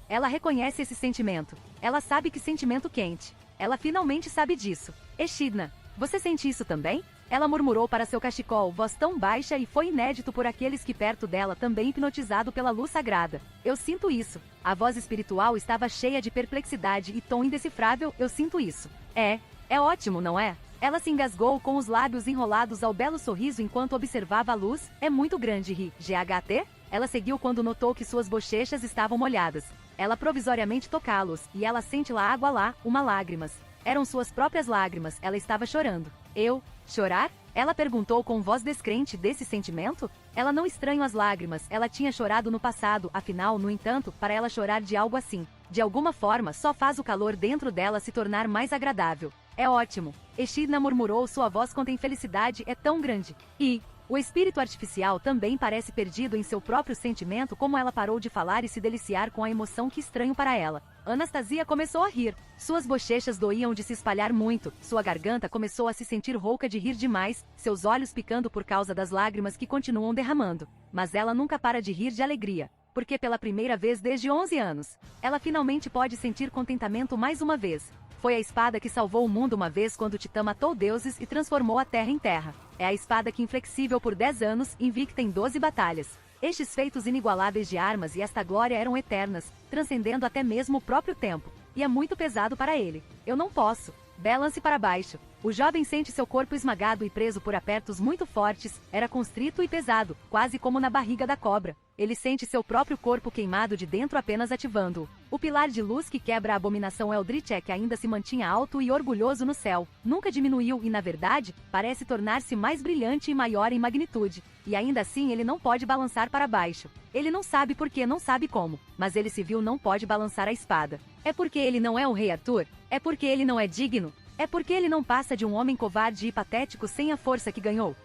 ela reconhece esse sentimento. Ela sabe que sentimento quente. Ela finalmente sabe disso. Echidna, você sente isso também? Ela murmurou para seu cachecol, voz tão baixa e foi inédito por aqueles que perto dela também hipnotizado pela luz sagrada. Eu sinto isso. A voz espiritual estava cheia de perplexidade e tom indecifrável, eu sinto isso. É ótimo, não é? Ela se engasgou com os lábios enrolados ao belo sorriso enquanto observava a luz. É muito grande, GHT? Ela seguiu quando notou que suas bochechas estavam molhadas. Ela provisoriamente tocá-los, e ela sente lá água lá, uma lágrimas. Eram suas próprias lágrimas, ela estava chorando. Eu? Chorar? Ela perguntou com voz descrente desse sentimento? Ela não estranha as lágrimas, ela tinha chorado no passado, afinal, no entanto, para ela chorar de algo assim, de alguma forma, só faz o calor dentro dela se tornar mais agradável. É ótimo. Echidna murmurou, sua voz contém felicidade, é tão grande. E o espírito artificial também parece perdido em seu próprio sentimento como ela parou de falar e se deliciar com a emoção que estranho para ela. Anastasia começou a rir. Suas bochechas doíam de se espalhar muito, sua garganta começou a se sentir rouca de rir demais, seus olhos picando por causa das lágrimas que continuam derramando. Mas ela nunca para de rir de alegria. Porque pela primeira vez desde 11 anos, ela finalmente pode sentir contentamento mais uma vez. Foi a espada que salvou o mundo uma vez quando Titã matou deuses e transformou a terra em terra. É a espada que inflexível por 10 anos, invicta em 12 batalhas. Estes feitos inigualáveis de armas e esta glória eram eternas, transcendendo até mesmo o próprio tempo. E é muito pesado para ele. Eu não posso. Balance para baixo. O jovem sente seu corpo esmagado e preso por apertos muito fortes, era constrito e pesado, quase como na barriga da cobra. Ele sente seu próprio corpo queimado de dentro apenas ativando-o. O pilar de luz que quebra a abominação Eldritch é que ainda se mantinha alto e orgulhoso no céu. Nunca diminuiu e, na verdade, parece tornar-se mais brilhante e maior em magnitude. E ainda assim ele não pode balançar para baixo. Ele não sabe por que, não sabe como, mas ele se viu não pode balançar a espada. É porque ele não é o rei Arthur? É porque ele não é digno? É porque ele não passa de um homem covarde e patético sem a força que ganhou?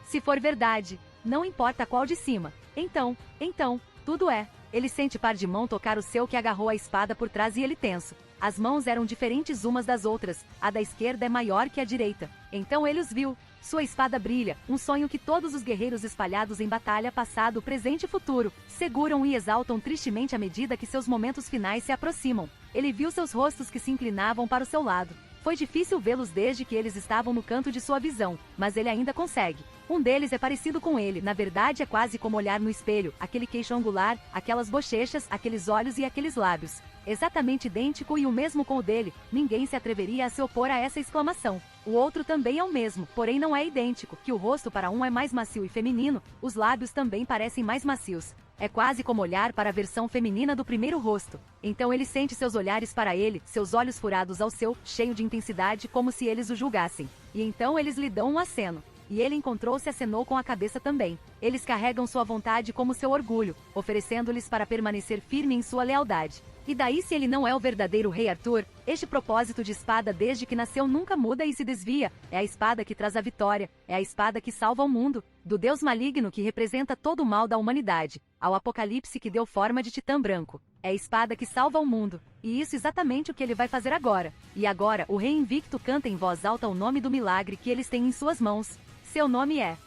Se for verdade, não importa qual de cima. Então, tudo é. Ele sente par de mão tocar o seu que agarrou a espada por trás e ele tenso. As mãos eram diferentes umas das outras, a da esquerda é maior que a direita. Então ele os viu. Sua espada brilha, um sonho que todos os guerreiros espalhados em batalha passado, presente e futuro, seguram e exaltam tristemente à medida que seus momentos finais se aproximam. Ele viu seus rostos que se inclinavam para o seu lado. Foi difícil vê-los desde que eles estavam no canto de sua visão, mas ele ainda consegue. Um deles é parecido com ele, na verdade é quase como olhar no espelho, aquele queixo angular, aquelas bochechas, aqueles olhos e aqueles lábios. Exatamente idêntico e o mesmo com o dele, ninguém se atreveria a se opor a essa exclamação. O outro também é o mesmo, porém não é idêntico, que o rosto para um é mais macio e feminino, os lábios também parecem mais macios. É quase como olhar para a versão feminina do primeiro rosto. Então ele sente seus olhares para ele, seus olhos furados ao seu, cheio de intensidade, como se eles o julgassem. E então eles lhe dão um aceno. E ele encontrou-se acenou com a cabeça também. Eles carregam sua vontade como seu orgulho, oferecendo-lhes para permanecer firme em sua lealdade. E daí se ele não é o verdadeiro rei Arthur, este propósito de espada desde que nasceu nunca muda e se desvia, é a espada que traz a vitória, é a espada que salva o mundo, do Deus maligno que representa todo o mal da humanidade, ao Apocalipse que deu forma de titã branco. É a espada que salva o mundo, e isso exatamente o que ele vai fazer agora. E agora, o rei invicto canta em voz alta o nome do milagre que eles têm em suas mãos. Seu nome é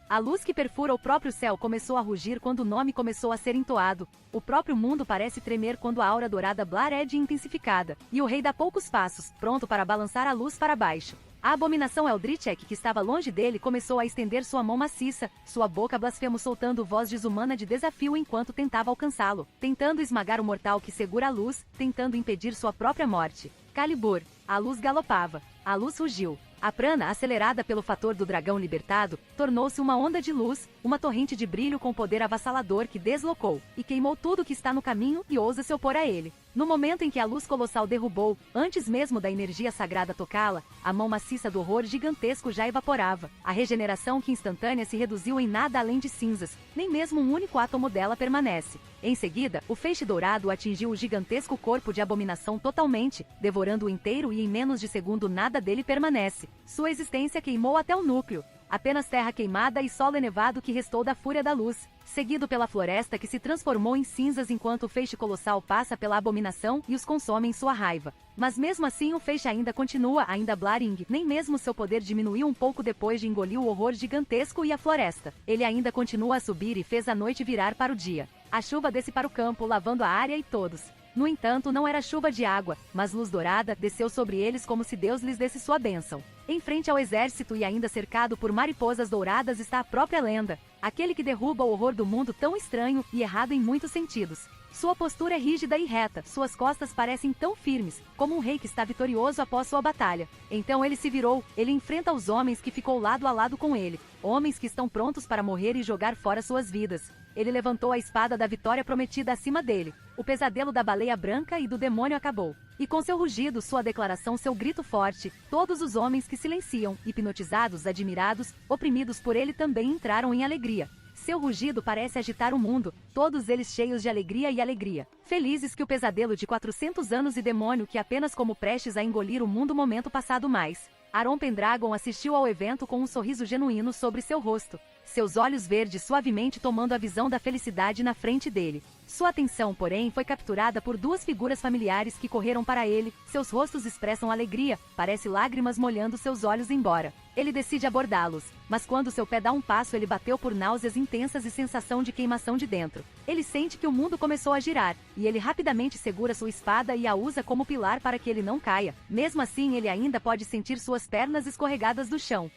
A luz que perfura o próprio céu começou a rugir quando o nome começou a ser entoado. O próprio mundo parece tremer quando a aura dourada Blar é intensificada, e o rei dá poucos passos, pronto para balançar a luz para baixo. A abominação Eldritchek, que estava longe dele, começou a estender sua mão maciça, sua boca blasfemo soltando voz desumana de desafio enquanto tentava alcançá-lo, tentando esmagar o mortal que segura a luz, tentando impedir sua própria morte. Calibur. A luz galopava. A luz rugiu. A prana, acelerada pelo fator do dragão libertado, tornou-se uma onda de luz, uma torrente de brilho com poder avassalador que deslocou e queimou tudo que está no caminho e ousa se opor a ele. No momento em que a luz colossal derrubou, antes mesmo da energia sagrada tocá-la, a mão maciça do horror gigantesco já evaporava. A regeneração que instantânea se reduziu em nada além de cinzas, nem mesmo um único átomo dela permanece. Em seguida, o feixe dourado atingiu o gigantesco corpo de abominação totalmente, devorando-o inteiro e em menos de segundo nada dele permanece. Sua existência queimou até o núcleo. Apenas terra queimada e solo elevado que restou da fúria da luz, seguido pela floresta que se transformou em cinzas enquanto o feixe colossal passa pela abominação e os consome em sua raiva. Mas mesmo assim o feixe ainda continua, ainda Blaring, nem mesmo seu poder diminuiu um pouco depois de engolir o horror gigantesco e a floresta. Ele ainda continua a subir e fez a noite virar para o dia. A chuva desce para o campo, lavando a área e todos. No entanto, não era chuva de água, mas luz dourada desceu sobre eles como se Deus lhes desse sua bênção. Em frente ao exército e ainda cercado por mariposas douradas está a própria lenda, aquele que derruba o horror do mundo tão estranho e errado em muitos sentidos. Sua postura é rígida e reta, suas costas parecem tão firmes, como um rei que está vitorioso após sua batalha. Então ele se virou, ele enfrenta os homens que ficou lado a lado com ele, homens que estão prontos para morrer e jogar fora suas vidas. Ele levantou a espada da vitória prometida acima dele. O pesadelo da baleia branca e do demônio acabou. E com seu rugido, sua declaração, seu grito forte, todos os homens que silenciam, hipnotizados, admirados, oprimidos por ele também entraram em alegria. Seu rugido parece agitar o mundo, todos eles cheios de alegria e alegria. Felizes que o pesadelo de 400 anos e demônio que apenas como prestes a engolir o mundo momento passado mais. Aron Pendragon assistiu ao evento com um sorriso genuíno sobre seu rosto, seus olhos verdes suavemente tomando a visão da felicidade na frente dele. Sua atenção, porém, foi capturada por duas figuras familiares que correram para ele, seus rostos expressam alegria, parece lágrimas molhando seus olhos embora. Ele decide abordá-los, mas quando seu pé dá um passo ele bateu por náuseas intensas e sensação de queimação de dentro. Ele sente que o mundo começou a girar, e ele rapidamente segura sua espada e a usa como pilar para que ele não caia. Mesmo assim ele ainda pode sentir suas pernas escorregadas do chão.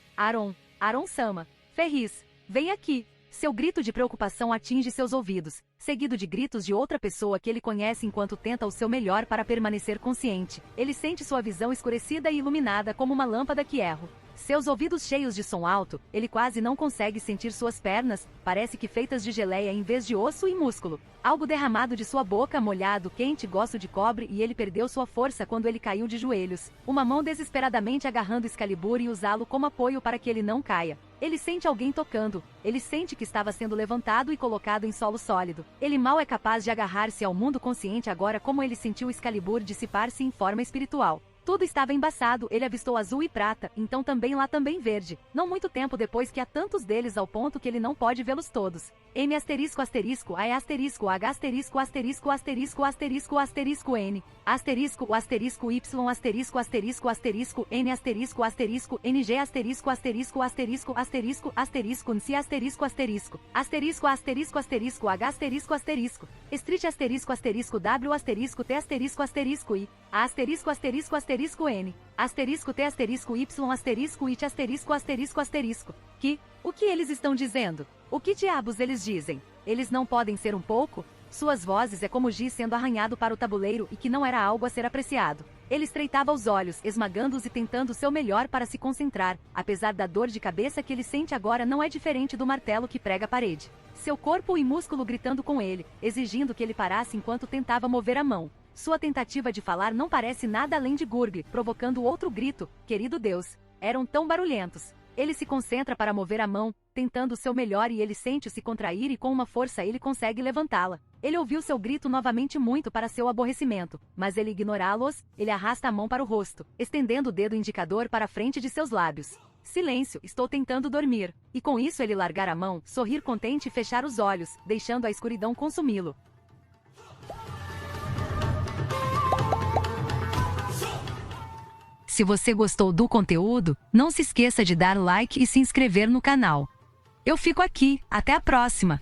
Aron-sama. Ferris, vem aqui. Seu grito de preocupação atinge seus ouvidos, seguido de gritos de outra pessoa que ele conhece enquanto tenta o seu melhor para permanecer consciente. Ele sente sua visão escurecida e iluminada como uma lâmpada que erra. Seus ouvidos cheios de som alto, ele quase não consegue sentir suas pernas, parece que feitas de geleia em vez de osso e músculo. Algo derramado de sua boca, molhado, quente, gosto de cobre e ele perdeu sua força quando ele caiu de joelhos. Uma mão desesperadamente agarrando Excalibur e usá-lo como apoio para que ele não caia. Ele sente alguém tocando, ele sente que estava sendo levantado e colocado em solo sólido. Ele mal é capaz de agarrar-se ao mundo consciente agora como ele sentiu Excalibur dissipar-se em forma espiritual. Tudo estava embaçado, ele avistou azul e prata, então também lá também verde. Não muito tempo depois que há tantos deles ao ponto que ele não pode vê-los todos. M asterisco asterisco A asterisco H asterisco asterisco asterisco asterisco asterisco N asterisco o asterisco Y asterisco asterisco asterisco N asterisco asterisco NG asterisco asterisco asterisco asterisco asterisco NC asterisco asterisco asterisco asterisco asterisco H asterisco asterisco Street asterisco asterisco W asterisco T asterisco asterisco I asterisco asterisco asterisco N Asterisco T asterisco Y asterisco IT asterisco asterisco asterisco. O que eles estão dizendo? O que diabos eles dizem? Eles não podem ser um pouco? Suas vozes é como giz sendo arranhado para o tabuleiro e que não era algo a ser apreciado. Ele estreitava os olhos, esmagando-os e tentando o seu melhor para se concentrar. Apesar da dor de cabeça que ele sente agora não é diferente do martelo que prega a parede. Seu corpo e músculo gritando com ele, exigindo que ele parasse enquanto tentava mover a mão. Sua tentativa de falar não parece nada além de gurgle, provocando outro grito. Querido Deus, eram tão barulhentos. Ele se concentra para mover a mão, tentando o seu melhor e ele sente-o se contrair e com uma força ele consegue levantá-la. Ele ouviu seu grito novamente muito para seu aborrecimento, mas ele ignorá-los, ele arrasta a mão para o rosto, estendendo o dedo indicador para a frente de seus lábios. Silêncio, estou tentando dormir. E com isso ele largar a mão, sorrir contente e fechar os olhos, deixando a escuridão consumi-lo. Se você gostou do conteúdo, não se esqueça de dar like e se inscrever no canal. Eu fico aqui, até a próxima!